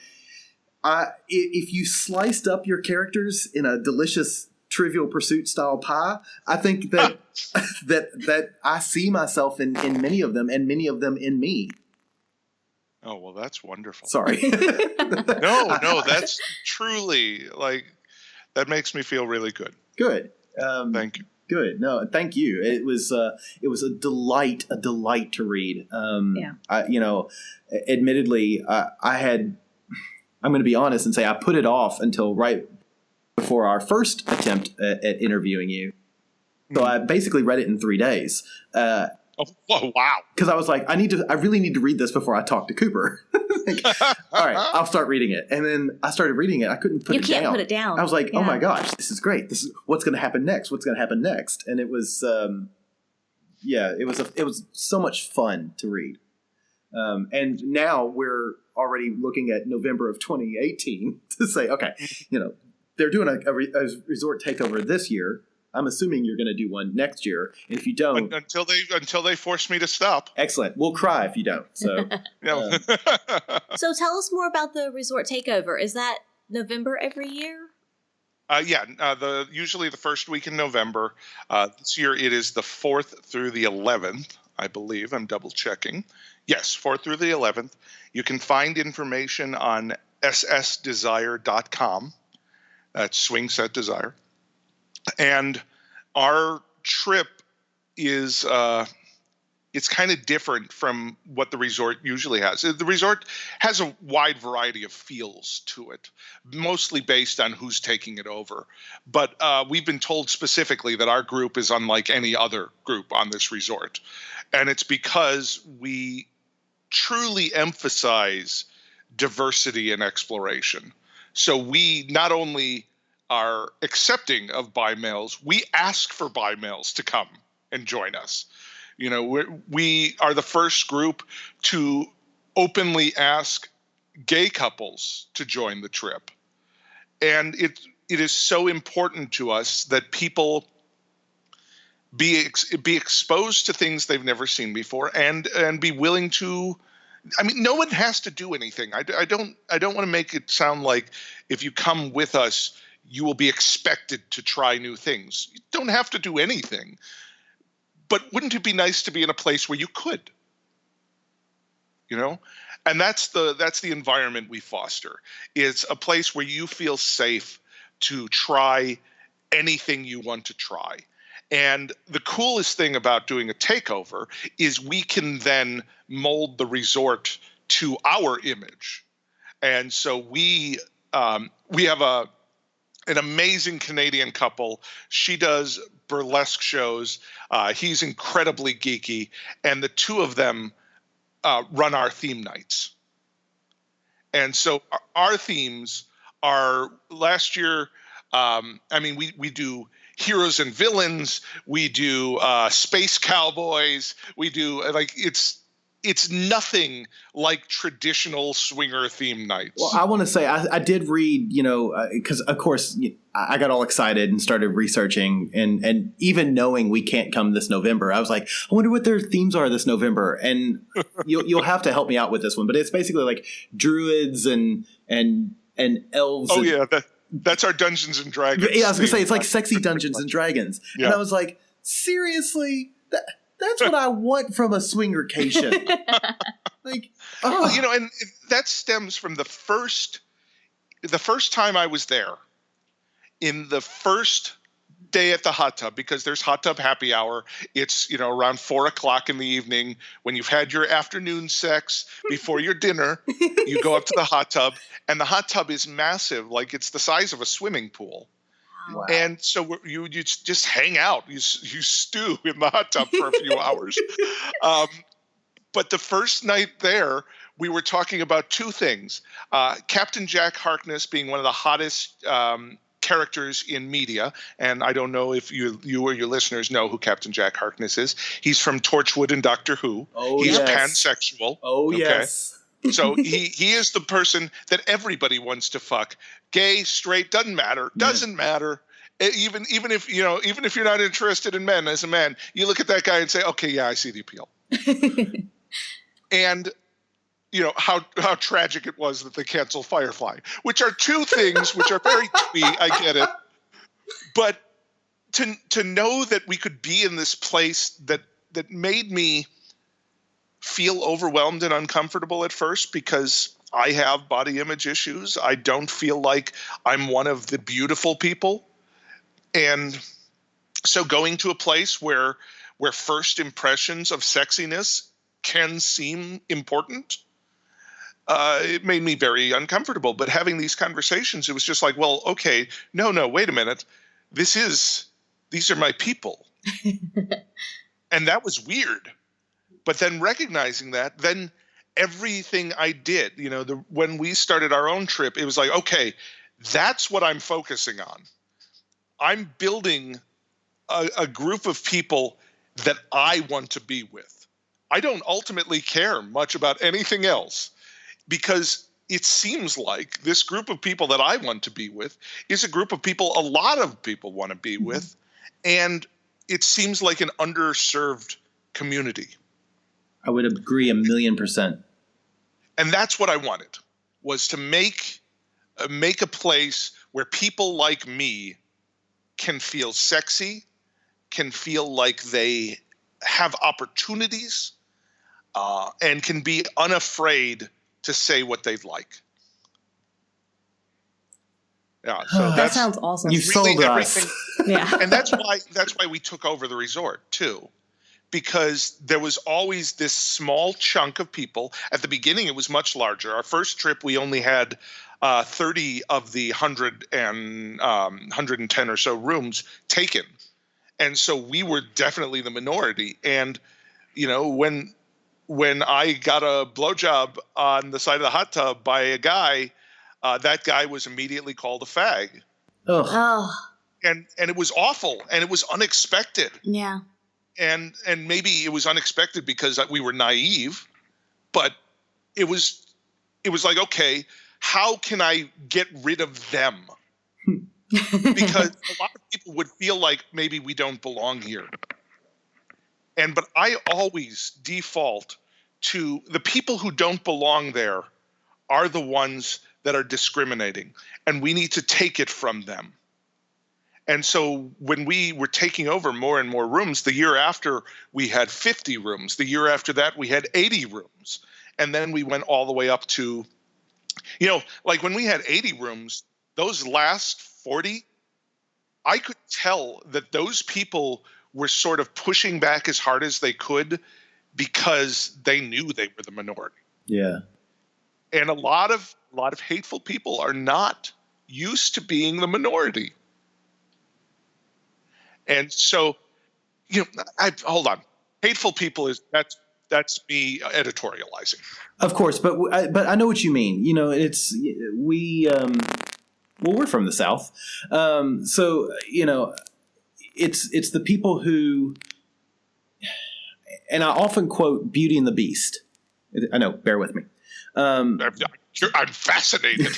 if you sliced up your characters in a delicious Trivial Pursuit style pie, I think that that I see myself in many of them, and many of them in me. Oh, well, that's wonderful. Sorry. No, that's truly, that makes me feel really good. Good. Thank you. Good. No, thank you. It was a delight to read. Admittedly, I'm going to be honest and say I put it off until right before our first attempt at interviewing you. So I basically read it in 3 days. Oh, wow. Because I was like, I really need to read this before I talk to Cooper. All right, I'll start reading it. And then I started reading it. I couldn't put it down. You can't put it down. I was like, oh my gosh, this is great. This is what's going to happen next. And it was, it was so much fun to read. And now we're already looking at November of 2018 to say, okay, they're doing a resort takeover this year. I'm assuming you're going to do one next year. And if you don't, until they force me to stop. Excellent. We'll cry if you don't. So, So tell us more about the resort takeover. Is that November every year? Usually the first week in November. This year it is the 4th through the 11th, I believe. I'm double checking. Yes, 4th through the 11th. You can find information on ssdesire.com. That's Swing Set Desire. And our trip is it's kind of different from what the resort usually has. The resort has a wide variety of feels to it, mostly based on who's taking it over. But we've been told specifically that our group is unlike any other group on this resort. And it's because we truly emphasize diversity and exploration. So we not only are accepting of bi males, we ask for bi males to come and join us. We are the first group to openly ask gay couples to join the trip. And it is so important to us that people be exposed to things they've never seen before and be willing to. I mean, no one has to do anything. I don't want to make it sound like if you come with us, you will be expected to try new things. You don't have to do anything. But wouldn't it be nice to be in a place where you could? And that's the environment we foster. It's a place where you feel safe to try anything you want to try. And the coolest thing about doing a takeover is we can then mold the resort to our image. And so we have an amazing Canadian couple. She does burlesque shows. He's incredibly geeky. And the two of them run our theme nights. And so our themes are last year, we do heroes and villains. We do space cowboys. We do it's nothing like traditional swinger theme nights. Well, I want to say I did read, because of course I got all excited and started researching, and even knowing we can't come this November, I was like, I wonder what their themes are this November, and you'll have to help me out with this one. But it's basically like druids and elves. Oh yeah, that's our Dungeons and Dragons. Yeah, I was gonna say it's like sexy Dungeons and Dragons, yeah. And I was like, seriously, that's what I want from a swingercation. Like, oh. Well, and that stems from the first time I was there, in the first day at the hot tub, because there's hot tub happy hour. It's, around 4:00 in the evening when you've had your afternoon sex before your dinner, you go up to the hot tub, and the hot tub is massive. Like, it's the size of a swimming pool. Wow. And so you just hang out. You stew in the hot tub for a few hours. But the first night there, we were talking about two things. Captain Jack Harkness being one of the hottest characters in media. And I don't know if you or your listeners know who Captain Jack Harkness is. He's from Torchwood and Doctor Who. Oh, He's yes. pansexual. Oh, okay? Yes. So he is the person that everybody wants to fuck. Gay, straight, doesn't matter. Doesn't matter. Even if you're not interested in men as a man, you look at that guy and say, okay, yeah, I see the appeal. And how tragic it was that they canceled Firefly, which are two things which are very twee. I get it, but to know that we could be in this place that made me feel overwhelmed and uncomfortable at first, because I have body image issues. I don't feel like I'm one of the beautiful people. And so going to a place where first impressions of sexiness can seem important, it made me very uncomfortable. But having these conversations, it was just like, well, okay, no, wait a minute. These are my people. And that was weird. But then recognizing that, then everything I did, when we started our own trip, it was like, okay, that's what I'm focusing on. I'm building a group of people that I want to be with. I don't ultimately care much about anything else, because it seems like this group of people that I want to be with is a group of people a lot of people want to be with, and it seems like an underserved community. I would agree 1,000,000%. And that's what I wanted, was to make a place where people like me can feel sexy, can feel like they have opportunities, and can be unafraid to say what they'd like. Yeah, so that sounds awesome. You really sold us. Yeah, and that's why we took over the resort too, because there was always this small chunk of people. At the beginning, it was much larger. Our first trip, we only had 30 of the 110 or so rooms taken. And so we were definitely the minority. And, when I got a blowjob on the side of the hot tub by a guy, that guy was immediately called a fag. Ugh. Oh. And it was awful, and it was unexpected. Yeah. And maybe it was unexpected because we were naive, but it was like, okay, how can I get rid of them? Because a lot of people would feel like maybe we don't belong here. But I always default to the people who don't belong there are the ones that are discriminating, and we need to take it from them. And so when we were taking over more and more rooms, the year after we had 50 rooms. The year after that, we had 80 rooms. And then we went all the way up to, like when we had 80 rooms, those last 40, I could tell that those people were sort of pushing back as hard as they could because they knew they were the minority. Yeah. And a lot of hateful people are not used to being the minority. And so, hold on. Hateful people that's me editorializing. Of course, but I know what you mean. It's we're from the South, so it's the people who, and I often quote Beauty and the Beast. I know, bear with me. I'm fascinated.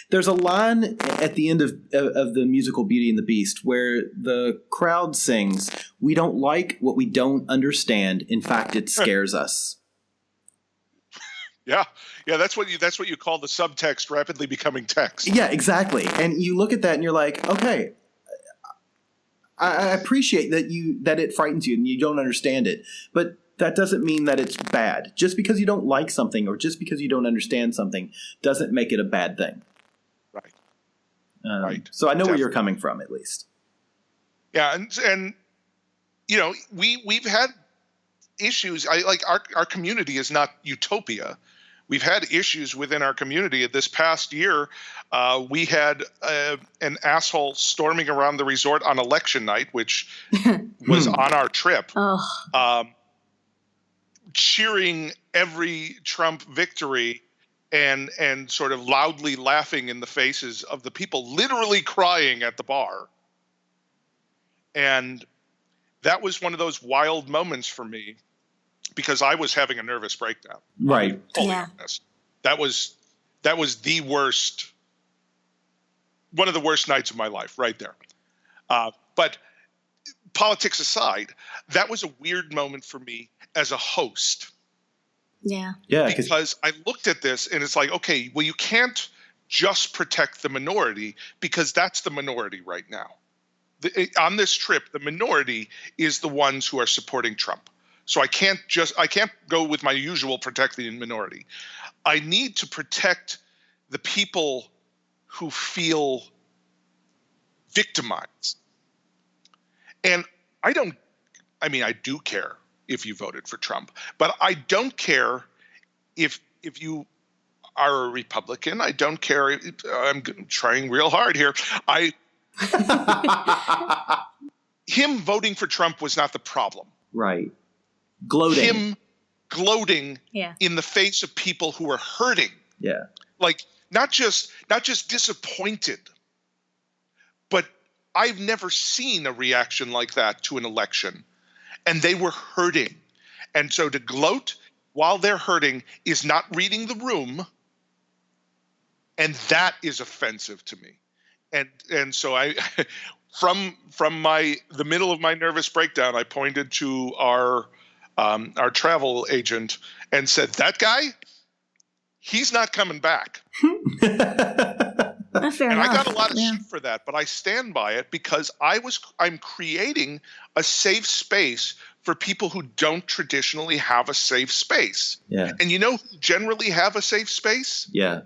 There's a line at the end of the musical Beauty and the Beast where the crowd sings, "We don't like what we don't understand. In fact, it scares us." Yeah. That's what you call the subtext rapidly becoming text. Yeah, exactly. And you look at that and you're like, okay, I appreciate that it frightens you and you don't understand it, but that doesn't mean that it's bad. Just because you don't like something or just because you don't understand something doesn't make it a bad thing. Right. Right. So I know where you're coming from, at least. Yeah, and we've had issues. Our community is not utopia. We've had issues within our community. This past year, we had an asshole storming around the resort on election night, which was on our trip, cheering every Trump victory and sort of loudly laughing in the faces of the people, literally crying at the bar. And that was one of those wild moments for me, because I was having a nervous breakdown. Right. Totally honest. That was the worst, one of the worst nights of my life right there. But politics aside, that was a weird moment for me as a host. Yeah. Yeah. Because I looked at this and it's like, okay, well, you can't just protect the minority, because that's the minority right now. On this trip, the minority is the ones who are supporting Trump. So I can't go with my usual protect the minority. I need to protect the people who feel victimized. And I do care if you voted for Trump, but I don't care if you are a Republican. I don't care. I'm trying real hard here. Him voting for Trump was not the problem. Right. Gloating. Him gloating in the face of people who are hurting. Yeah. Like not just disappointed, but I've never seen a reaction like that to an election. And they were hurting. And so to gloat while they're hurting is not reading the room. And that is offensive to me. And so I from the middle of my nervous breakdown, I pointed to our travel agent and said, "That guy, he's not coming back." Fair enough. I got a lot of shit for that, but I stand by it because I'm creating a safe space for people who don't traditionally have a safe space. Yeah. And you know who generally have a safe space? Yeah.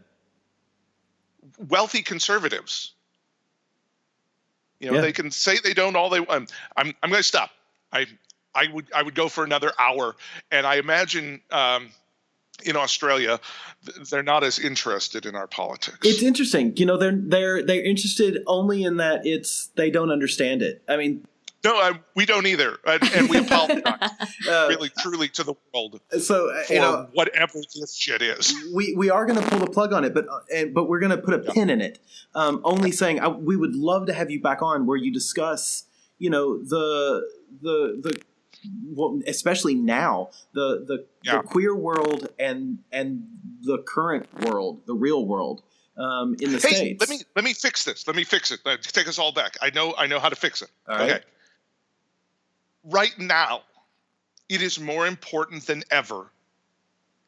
Wealthy conservatives. They can say they don't all they want. I'm going to stop. I would go for another hour, and I imagine in Australia they're not as interested in our politics. It's interesting. They're interested only in that they don't understand it. I mean, no, we don't either, and we apologize really truly to the world. So for whatever this shit is. We are going to pull the plug on it, but we're going to put a pin in it. Only saying we would love to have you back on where you discuss, well, especially now the queer world and the current world, the real world in the States. Let me fix this. Let me fix it. Take us all back. I know how to fix it. All right. Okay. Right now, it is more important than ever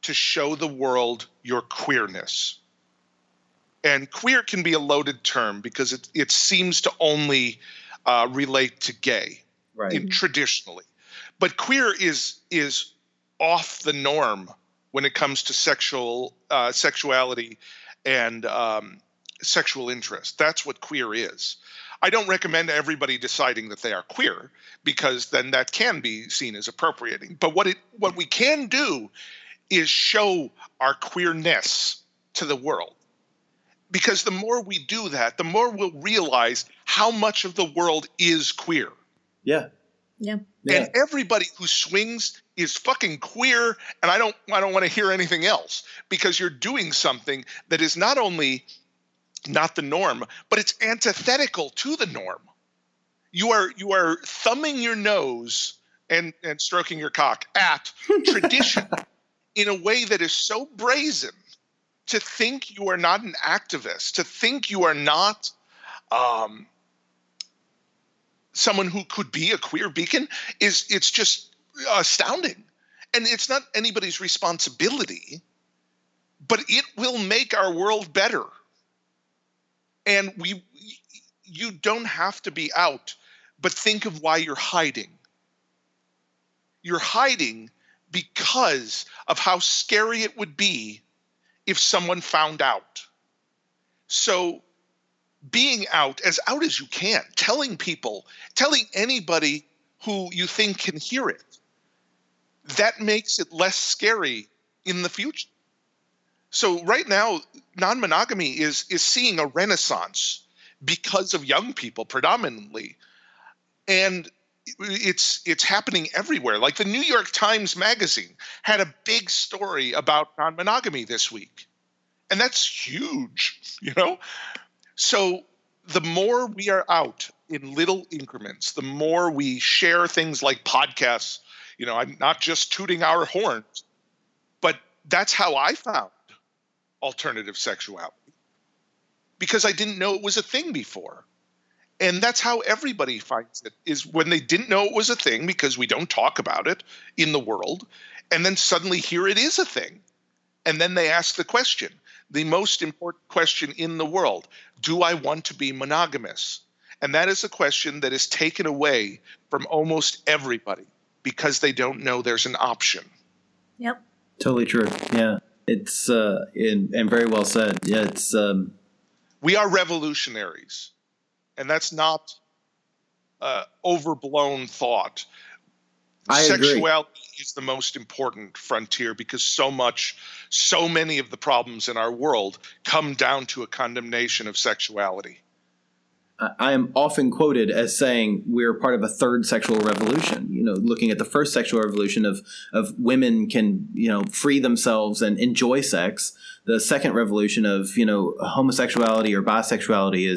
to show the world your queerness. And queer can be a loaded term because it seems to only relate to gay, right? Traditionally. But queer is off the norm when it comes to sexuality and sexual interest. That's what queer is. I don't recommend everybody deciding that they are queer because then that can be seen as appropriating. But what we can do is show our queerness to the world. Because the more we do that, the more we'll realize how much of the world is queer. Yeah. Yeah. And everybody who swings is fucking queer, and I don't want to hear anything else, because you're doing something that is not only not the norm, but it's antithetical to the norm. You are thumbing your nose and stroking your cock at tradition. in a way that is so brazen, to think you are not an activist, to think you are not someone who could be a queer beacon, it's just astounding. And it's not anybody's responsibility, but it will make our world better. And you don't have to be out, but think of why you're hiding. You're hiding because of how scary it would be if someone found out. So being out as you can, telling anybody who you think can hear it, that makes it less scary in the future. So right now, non-monogamy is seeing a renaissance because of young people predominantly. And it's happening everywhere. Like the New York Times Magazine had a big story about non-monogamy this week. And that's huge, So the more we are out in little increments, the more we share things like podcasts, I'm not just tooting our horns, but that's how I found alternative sexuality, because I didn't know it was a thing before. And that's how everybody finds it, is when they didn't know it was a thing because we don't talk about it in the world. And then suddenly here it is a thing. And then they ask the question, the most important question in the world, do I want to be monogamous? And that is a question that is taken away from almost everybody because they don't know there's an option. Yep. Totally true. Yeah. It's and very well said. Yeah, it's we are revolutionaries. And that's not overblown thought. I agree. Sexuality is the most important frontier because so many of the problems in our world come down to a condemnation of sexuality. I am often quoted as saying we're part of a third sexual revolution. Looking at the first sexual revolution of women can, free themselves and enjoy sex. The second revolution of, homosexuality or bisexuality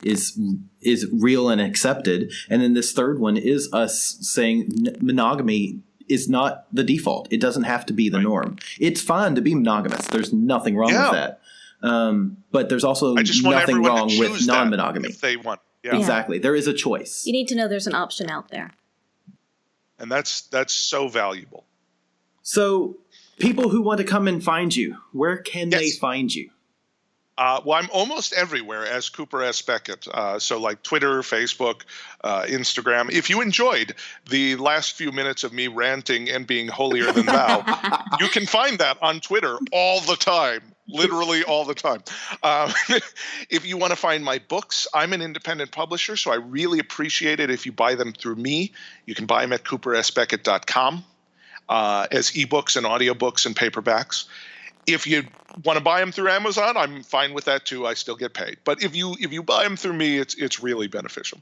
is real and accepted. And then this third one is us saying monogamy is not the default. It doesn't have to be the norm. It's fine to be monogamous. There's nothing wrong with that. But there's also nothing wrong with non-monogamy. If they want. Yeah. Exactly. There is a choice. You need to know there's an option out there. And that's so valuable. So people who want to come and find you, where can they find you? Well, I'm almost everywhere as Cooper S Beckett. So like Twitter, Facebook, Instagram. If you enjoyed the last few minutes of me ranting and being holier than thou, you can find that on Twitter all the time. Literally all the time. If you want to find my books, I'm an independent publisher, so I really appreciate it if you buy them through me. You can buy them at coopersbeckett.com as ebooks and audiobooks and paperbacks. If you want to buy them through Amazon, I'm fine with that too. I still get paid. But if you buy them through me, it's really beneficial.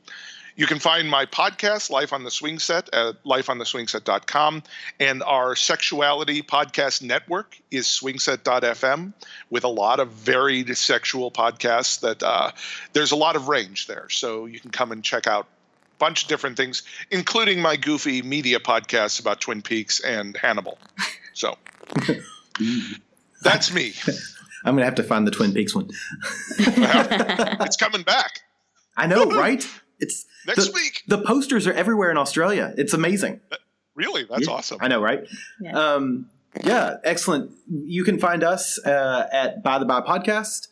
You can find my podcast, Life on the Swing Set, at lifeontheswingset.com. And our sexuality podcast network is swingset.fm, with a lot of varied sexual podcasts that there's a lot of range there. So you can come and check out a bunch of different things, including my goofy media podcasts about Twin Peaks and Hannibal. So that's me. I'm going to have to find the Twin Peaks one. It's coming back. I know, right? It's next week. The posters are everywhere in Australia. It's amazing. Really? That's awesome. I know, right? Yeah. Excellent. You can find us at By the By Podcast.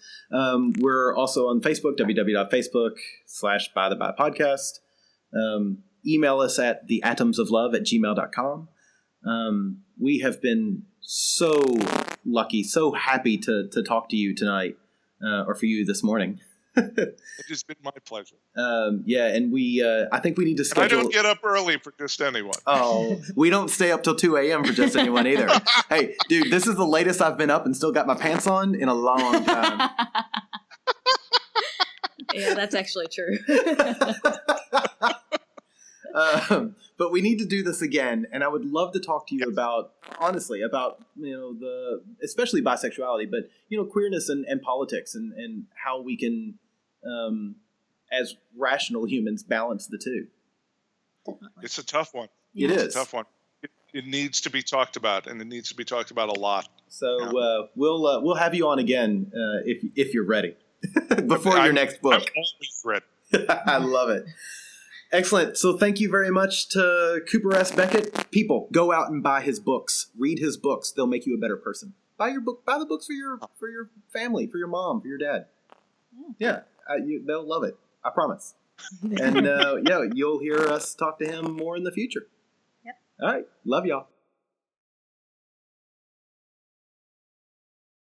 We're also on Facebook, www.facebook/By the By Podcast. Email us at theatomsoflove@gmail.com. We have been so lucky, so happy to talk to you tonight, or for you this morning. It has been my pleasure. And we I think we need to schedule. And I don't get up early for just anyone. Oh, we don't stay up till 2 a.m. for just anyone either. Hey, dude, this is the latest I've been up and still got my pants on in a long time. Yeah, that's actually true. But we need to do this again, and I would love to talk to you about especially bisexuality, but queerness and politics and how we can, as rational humans, balance the two. Definitely. It's a tough one. It is a tough one. It needs to be talked about, and it needs to be talked about a lot. So we'll have you on again if you're ready before your next book. I'm always ready. I love it. Excellent. So thank you very much to Cooper S. Beckett. People, go out and buy his books. Read his books. They'll make you a better person. Buy the books for your family, for your mom, for your dad. Yeah, they'll love it. I promise. And you'll hear us talk to him more in the future. Yep. All right. Love y'all.